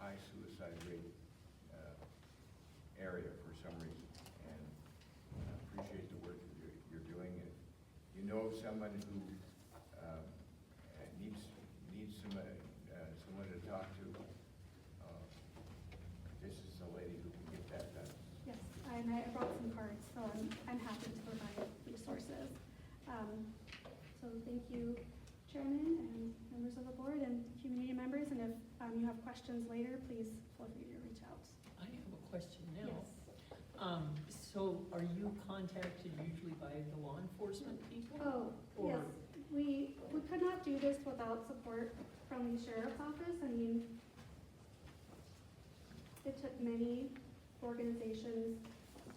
high suicide rate area for some reason, and I appreciate the work that you're doing. If you know of someone who needs someone to talk to, this is the lady who can get that done. Yes, and I brought some cards, so I'm happy to provide resources. So thank you, Chairman and members of the board and community members. And if you have questions later, please feel free to reach out. I have a question now. Yes. So are you contacted usually by the law enforcement people? Oh, Or- yes. We could not do this without support from the sheriff's office. I mean, it took many organizations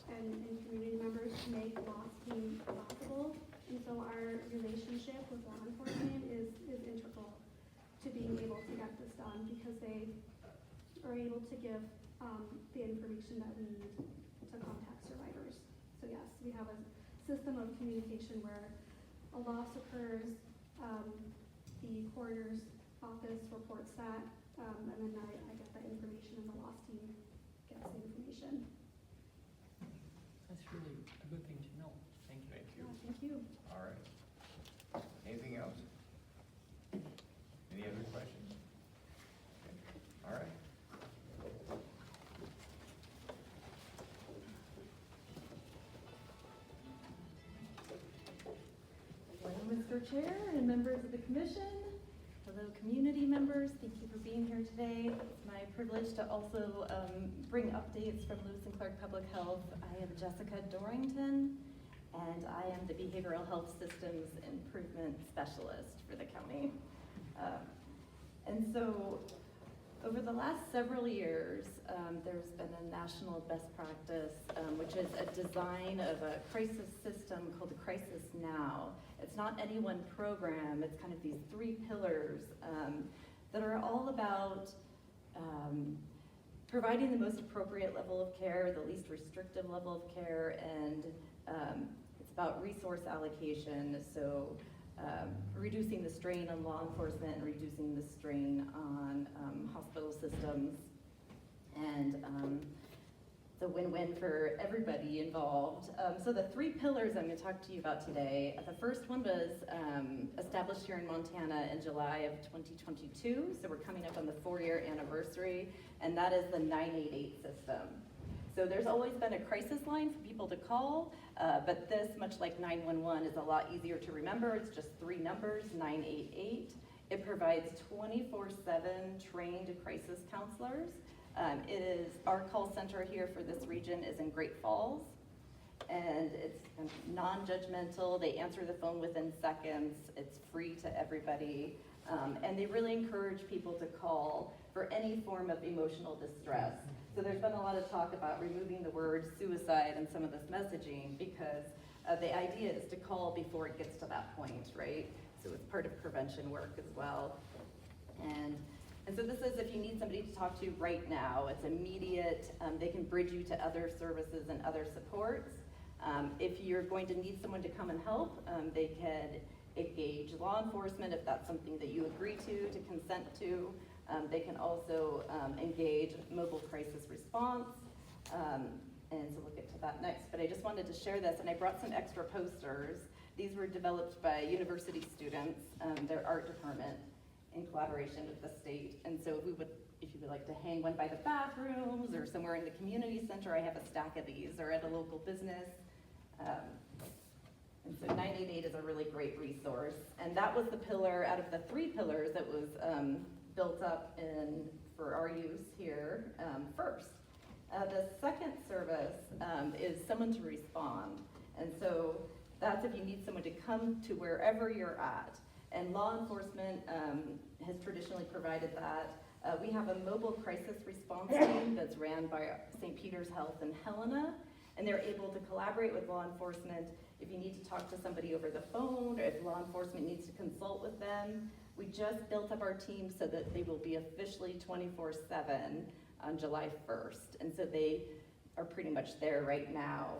and community members to make Lost Team possible. And so our relationship with law enforcement is integral to being able to get this done, because they are able to give the information that we need to contact survivors. So yes, we have a system of communication where a loss occurs, the coroner's office reports that, and then I get that information and the loss team gets the information. That's really a good thing to know. Thank you. Thank you. Yeah, thank you. All right. Anything else? Any other questions? Okay. All right. Hello, Mr. Chair and members of the commission. Hello, community members. Thank you for being here today. It's my privilege to also bring updates from Lewis and Clark Public Health. I am Jessica Dorrington, and I am the Behavioral Health Systems Improvement Specialist for the county. And so over the last several years, there's been a national best practice, which is a design of a crisis system called Crisis Now. It's not any one program, it's kind of these 3 pillars that are all about providing the most appropriate level of care, the least restrictive level of care, and it's about resource allocation, so reducing the strain on law enforcement and reducing the strain on hospital systems, and it's a win-win for everybody involved. So the 3 pillars I'm going to talk to you about today, the first one was established here in Montana in July of 2022, so we're coming up on the 4-year anniversary, and that is the 988 system. So there's always been a crisis line for people to call, but this, much like 911, is a lot easier to remember. It's just 3 numbers, 988. It provides 24/7 trained crisis counselors. It is, our call center here for this region is in Great Falls, and it's non-judgmental. They answer the phone within seconds. It's free to everybody. And they really encourage people to call for any form of emotional distress. So there's been a lot of talk about removing the word suicide in some of this messaging, because the idea is to call before it gets to that point, right? So it's part of prevention work as well. And so this is if you need somebody to talk to right now. It's immediate. They can bridge you to other services and other supports. If you're going to need someone to come and help, they can engage law enforcement if that's something that you agree to consent to. They can also engage mobile crisis response. And so we'll get to that next. But I just wanted to share this, and I brought some extra posters. These were developed by university students, their art department, in collaboration with the state. And so if you would like to hang one by the bathrooms or somewhere in the community center, I have a stack of these, or at a local business. And so 988 is a really great resource. And that was the pillar out of the 3 pillars that was built up for our use here first. The second service is someone to respond. And so that's if you need someone to come to wherever you're at. And law enforcement has traditionally provided that. We have a mobile crisis response team that's ran by St. Peter's Health in Helena, and they're able to collaborate with law enforcement if you need to talk to somebody over the phone, or if law enforcement needs to consult with them. We just built up our team so that they will be officially 24/7 on July 1st, and so they are pretty much there right now.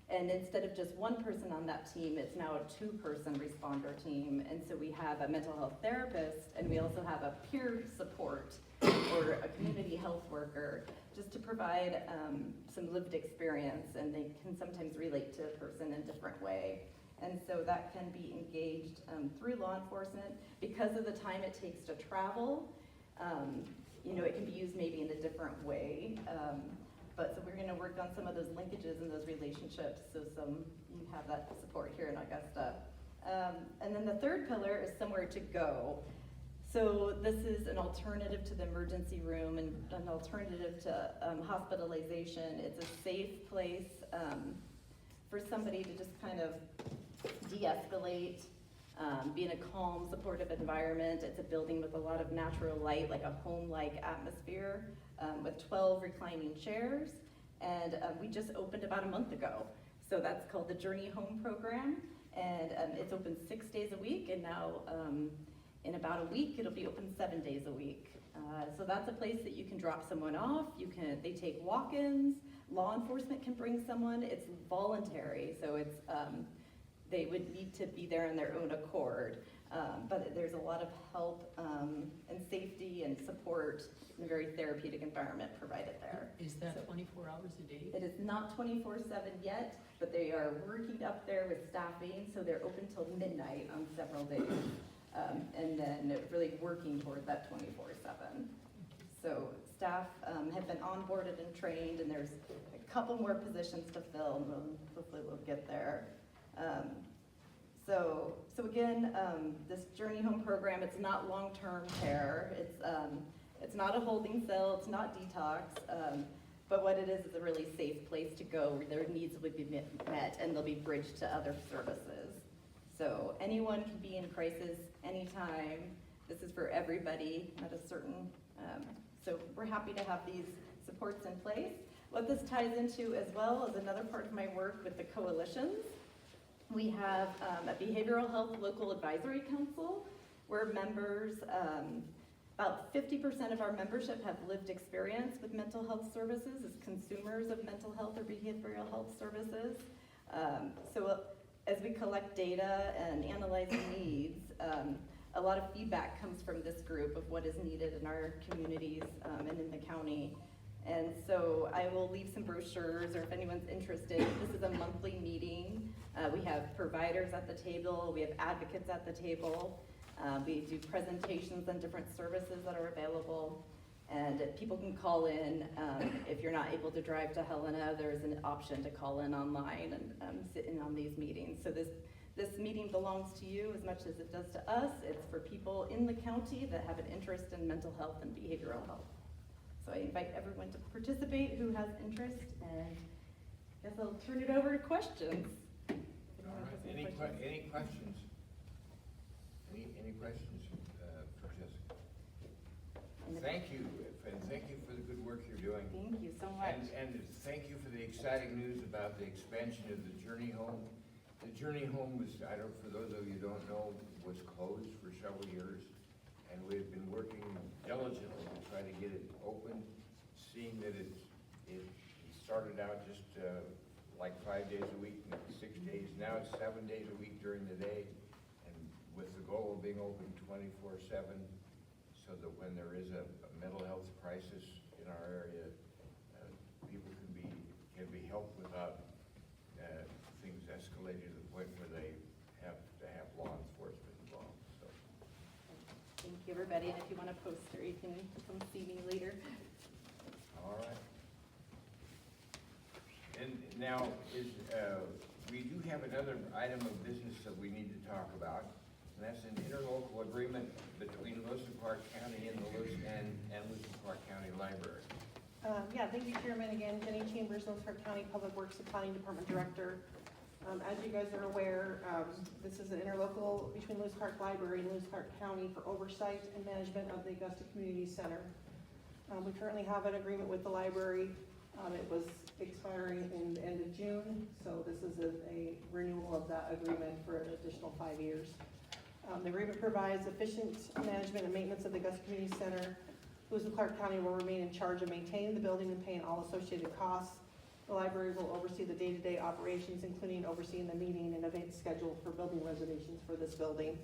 And instead of just one person on that team, it's now a 2-person responder team. And so we have a mental health therapist, and we also have a peer support or a community health worker, just to provide some lived experience, and they can sometimes relate to a person in a different way. And so that can be engaged through law enforcement. Because of the time it takes to travel, it can be used maybe in a different way. So we're going to work on some of those linkages and those relationships, so you have that support here in Augusta. And then the third pillar is somewhere to go. So this is an alternative to the emergency room and an alternative to hospitalization. It's a safe place for somebody to just kind of de-escalate, be in a calm, supportive environment. It's a building with a lot of natural light, like a home-like atmosphere. With 12 reclining chairs, and we just opened about a month ago. So that's called the Journey Home program, and it's open 6 days a week, and now in about a week it'll be open 7 days a week. So that's a place that you can drop someone off. They take walk-ins. Law enforcement can bring someone. It's voluntary, so it's they would need to be there on their own accord. But there's a lot of help and safety and support in a very therapeutic environment provided there. Is that 24 hours a day? It is not 24/7 yet, but they are working up there with staffing, so they're open till midnight on several days. And then really working toward that 24/7. So staff have been onboarded and trained, and there's a couple more positions to fill, and hopefully we'll get there. So again, this Journey Home program, it's not long-term care. It's not a holding cell, it's not detox, but what it is a really safe place to go where their needs will be met, and they'll be bridged to other services. So anyone can be in crisis anytime. This is for everybody, not a certain, so we're happy to have these supports in place. What this ties into as well is another part of my work with the coalitions. We have a behavioral health local advisory council where members, about 50% of our membership have lived experience with mental health services as consumers of mental health or behavioral health services. So as we collect data and analyze the needs, a lot of feedback comes from this group of what is needed in our communities and in the county. And so I will leave some brochures, or if anyone's interested, this is a monthly meeting. We have providers at the table, we have advocates at the table. We do presentations on different services that are available. And people can call in, if you're not able to drive to Helena, there's an option to call in online and sit in on these meetings. So this meeting belongs to you as much as it does to us. It's for people in the county that have an interest in mental health and behavioral health. So I invite everyone to participate who has interest, and I guess I'll turn it over to questions. All right, any questions? Any questions for Jessica? Thank you, and thank you for the good work you're doing. Thank you so much. And thank you for the exciting news about the expansion of the Journey Home. The Journey Home was, for those of you who don't know, was closed for several years, and we've been working diligently to try to get it open, seeing that it started out just like 5 days a week, 6 days. Now it's 7 days a week during the day, and with the goal of being open 24/7, so that when there is a mental health crisis in our area, people can be helped without things escalating to the point where they have to have law enforcement involved. So, Thank you, everybody, and if you want a poster, you can come see me later. all right. And now we do have another item of business that we need to talk about, and that's an interlocal agreement between Lewis and Clark County and the Lewis and Lewis and Clark County Library. Yeah, thank you, Chairman. Again, Jenny Chambers, Lewis Clark County Public Works and Planning Department Director. As you guys are aware, this is an interlocal between Lewis Clark Library and Lewis Clark County for oversight and management of the Augusta Community Center. We currently have an agreement with the library. It was expiring in the end of June, so this is a renewal of that agreement for an additional 5 years. The agreement provides efficient management and maintenance of the Augusta Community Center. Lewis and Clark County will remain in charge of maintaining the building and paying all associated costs. The library will oversee the day-to-day operations, including overseeing the meeting and event schedule for building reservations for this building.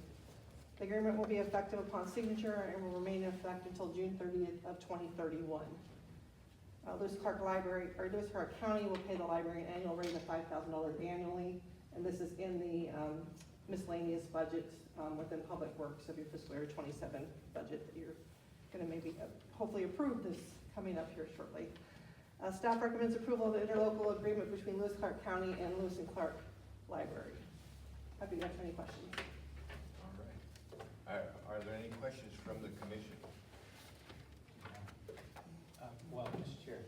The agreement will be effective upon signature and will remain in effect until June 30th of 2031. Lewis Clark County will pay the library an annual rate of $5,000 annually, and this is in the miscellaneous budget within Public Works of your fiscal year 27 budget that you're going to maybe hopefully approve this coming up here shortly. Staff recommends approval of the interlocal agreement between Lewis Clark County and Lewis and Clark Library. Happy to answer any questions. All right. Are there any questions from the commission? Well, Mr. Chair,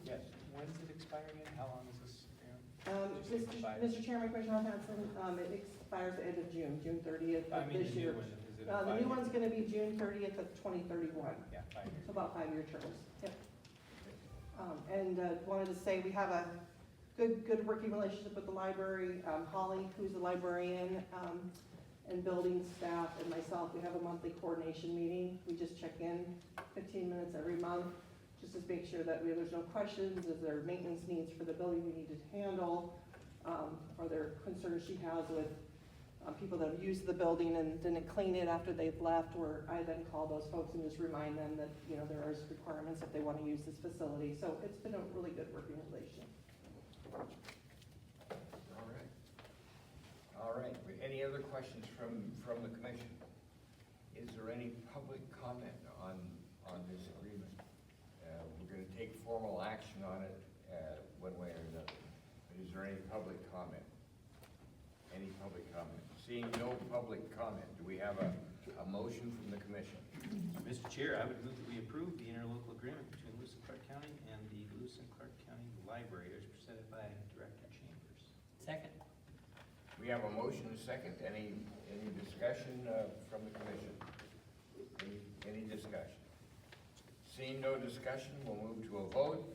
yes, when's it expiring and how long is this? Mr. Chairman, Commissioner Hanson, it expires at the end of June 30th of this year. The new one's gonna be June 30th of 2031. Yeah, 5 years. So about 5-year terms, yep. Wanted to say we have a good working relationship with the library. Holly, who's the librarian, and building staff and myself, we have a monthly coordination meeting. We just check in 15 minutes every month, just to make sure that there's no questions, is there maintenance needs for the building we need to handle, are there concerns she has with people that have used the building and didn't clean it after they've left, where I then call those folks and just remind them that, there are requirements if they want to use this facility. So it's been a really good working relationship. All right. Any other questions from the commission? Is there any public comment on this agreement? We're going to take formal action on it one way or another. But is there any public comment? Any public comment? Seeing no public comment, do we have a motion from the commission? Mr. Chair, I would move that we approve the interlocal agreement between Lewis and Clark County and the Lewis and Clark County Library as presented by Director Chambers. Second. We have a motion and a second. Any discussion from the commission? Any discussion? Seeing no discussion, we'll move to a vote.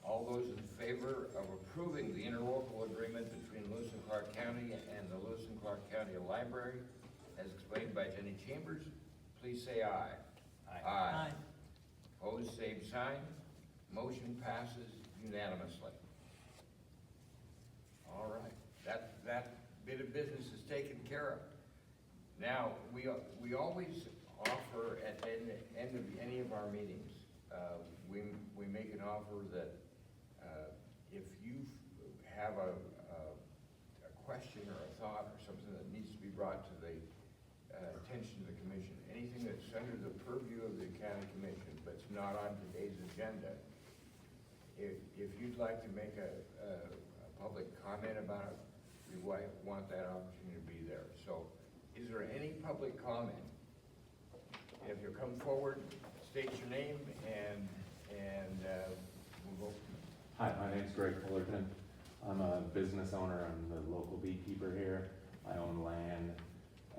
All those in favor of approving the interlocal agreement between Lewis and Clark County and the Lewis and Clark County Library, as explained by Jenny Chambers, please say aye. Aye. Aye. Opposed, same sign. Motion passes unanimously. All right, that bit of business is taken care of. Now, we always offer at the end of any of our meetings, we make an offer that if you have a question or a thought or something that needs to be brought to the attention of the commission, anything that's under the purview of the county commission, but it's not on today's agenda. If you'd like to make a public comment about it, we want that opportunity to be there. So is there any public comment? If you come forward, state your name and we'll go. Hi, my name's Greg Fullerton. I'm a business owner. I'm the local beekeeper here. I own land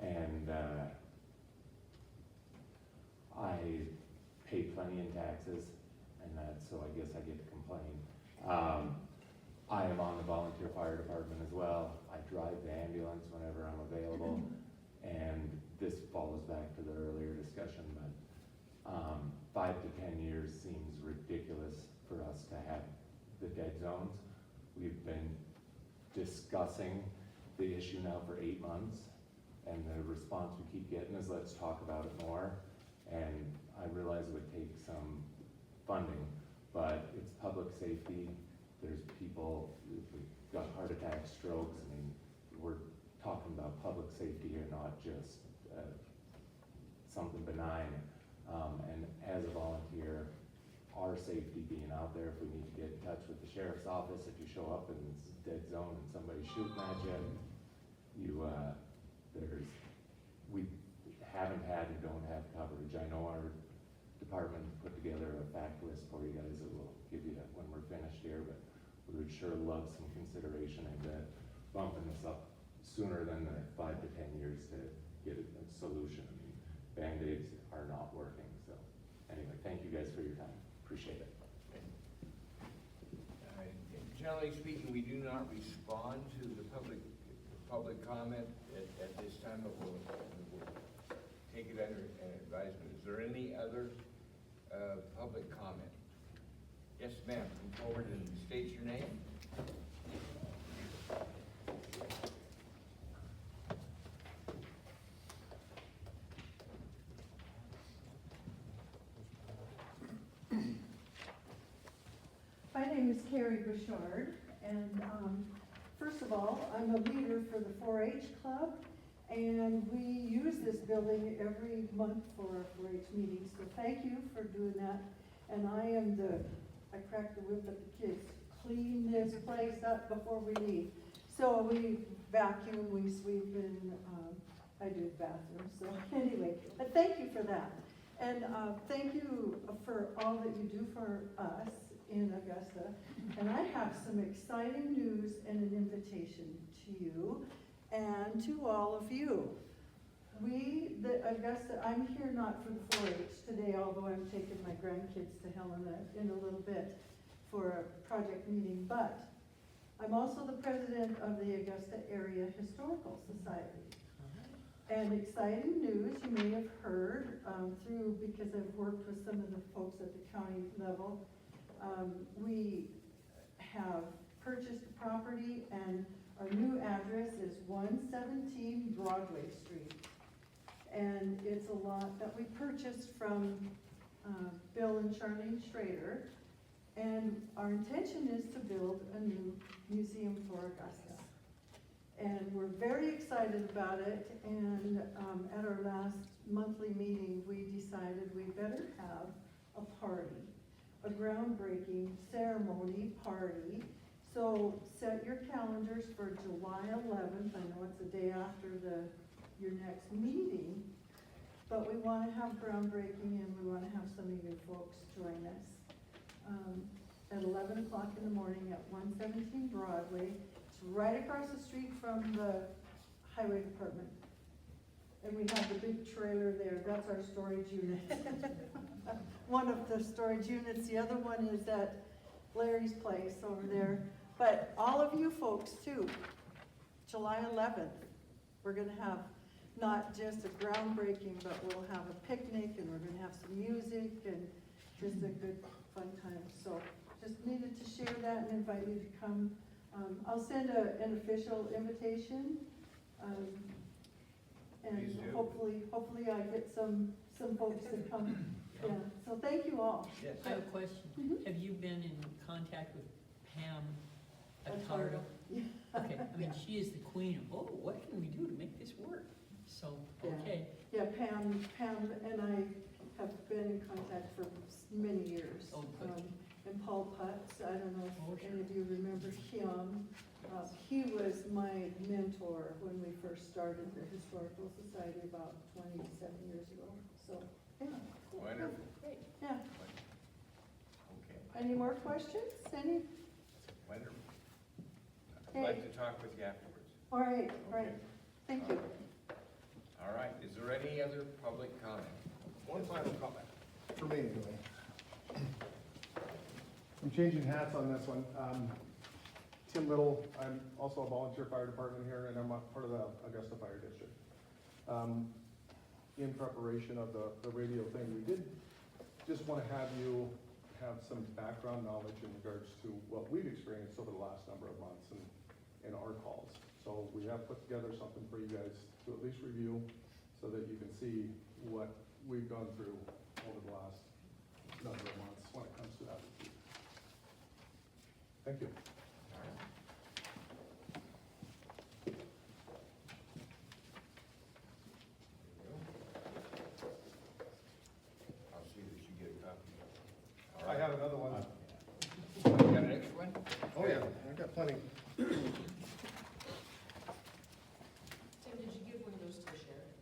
and I pay plenty in taxes, and so I guess I get to complain. I am on the volunteer fire department as well. I drive the ambulance whenever I'm available, and this follows back to the earlier discussion, but 5 to 10 years seems ridiculous for us to have the dead zones. We've been discussing the issue now for 8 months, and the response we keep getting is, let's talk about it more. And I realize it would take some funding, but it's public safety. There's people who've got heart attacks, strokes. I mean, we're talking about public safety here, not just something benign. And as a volunteer, our safety being out there, if we need to get in touch with the sheriff's office, if you show up and it's a dead zone and somebody's shooting at you, we haven't had and don't have coverage. I know our department put together a fact list for you guys that we'll give you when we're finished here, but we would sure love some consideration into bumping this up sooner than the 5 to 10 years to get a solution. I mean, Band-Aids are not working, so anyway, thank you guys for your time. Appreciate it. Generally speaking, we do not respond to the public comment at this time, but we'll take it under advisement. Is there any other public comment? Yes, ma'am. Come forward and state your name. My name is Carrie Bouchard, and first of all, I'm a leader for the 4-H club, and we use this building every month for our 4-H meetings, so thank you for doing that. And I crack the whip at the kids, clean this place up before we leave. So we vacuum, we sweep, and I do the bathroom, so anyway, but thank you for that. And thank you for all that you do for us in Augusta. And I have some exciting news and an invitation to you and to all of you. Augusta, I'm here not for the 4-H today, although I'm taking my grandkids to Helena in a little bit for a project meeting, but I'm also the president of the Augusta Area Historical Society. And exciting news, you may have heard because I've worked with some of the folks at the county level. We have purchased a property, and our new address is 117 Broadway Street. And it's a lot that we purchased from Bill and Charlene Schrader. And our intention is to build a new museum for Augusta. And we're very excited about it. And at our last monthly meeting, we decided we better have a party, a groundbreaking ceremony party. So set your calendars for July 11th. I know it's the day after your next meeting, but we want to have groundbreaking, and we want to have some of you folks join us at 11 o'clock in the morning at 117 Broadway. It's right across the street from the highway department. And we have the big trailer there. That's our storage unit. One of the storage units. The other one is at Larry's place over there. But all of you folks too, July 11th, we're going to have not just a groundbreaking, but we'll have a picnic, and we're going to have some music and just a good fun time. So just needed to share that and invite you to come. I'll send an official invitation, and hopefully I get some folks to come. Yeah. So thank you all. Yes. I have a question. Mhm. Have you been in contact with Pam Attardo? Yeah. Okay, I mean, she is the queen of, what can we do to make this work? So, Yeah. okay. Yeah, Pam and I have been in contact for And Paul Putz, I don't know if any of you remember him. He was my mentor when we first started the Historical Society about 27 years ago, so, yeah. Wonderful. Great. Yeah, Okay, any more questions? Any? wonderful. I'd like to talk with you afterwards. All right, right, thank you. All right, is there any other public comment? One final comment, for me anyway. I'm changing hats on this one. Tim Little, I'm also a volunteer fire department here, and I'm a part of the Augusta Fire District. In preparation of the radio thing, we did just want to have you have some background knowledge in regards to what we've experienced over the last number of months and our calls. So we have put together something for you guys to at least review so that you can see what we've gone through over the last number of months when it comes to that. Thank you. I'll see that you get a copy. All I right. have another one. You got an extra one? Oh, yeah, I've got plenty. Tim, did you give one of those to the sheriff?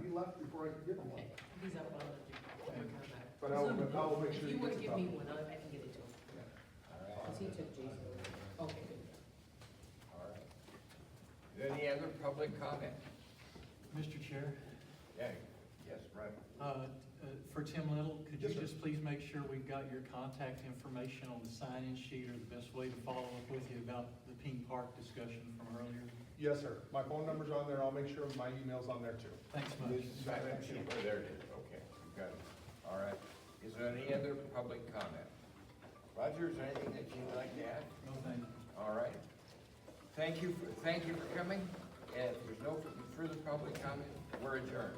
He left before I could give him one. Okay, he's up on the, But I'll make sure If he you wanna gets a give me copy. one, I can give it to him. All right. Cause he took Jason. Okay, good. All right. Is there any other public comment? Mr. Chair, Yeah, yes, right. for Tim Little, could you Yes, sir. just please make sure we've got your contact information on the sign-in sheet or the best way to follow up with you about the Ping Park discussion from earlier? Yes, sir. My phone number's on there. I'll make sure my email's on there too. Thanks much. Silent sheet, oh, there it is, okay, you got it. All right. Is there any other public comment? Roger, is there anything that you'd like to add? No, thank you. All right. Thank you for coming. And if there's no further public comment, we're adjourned.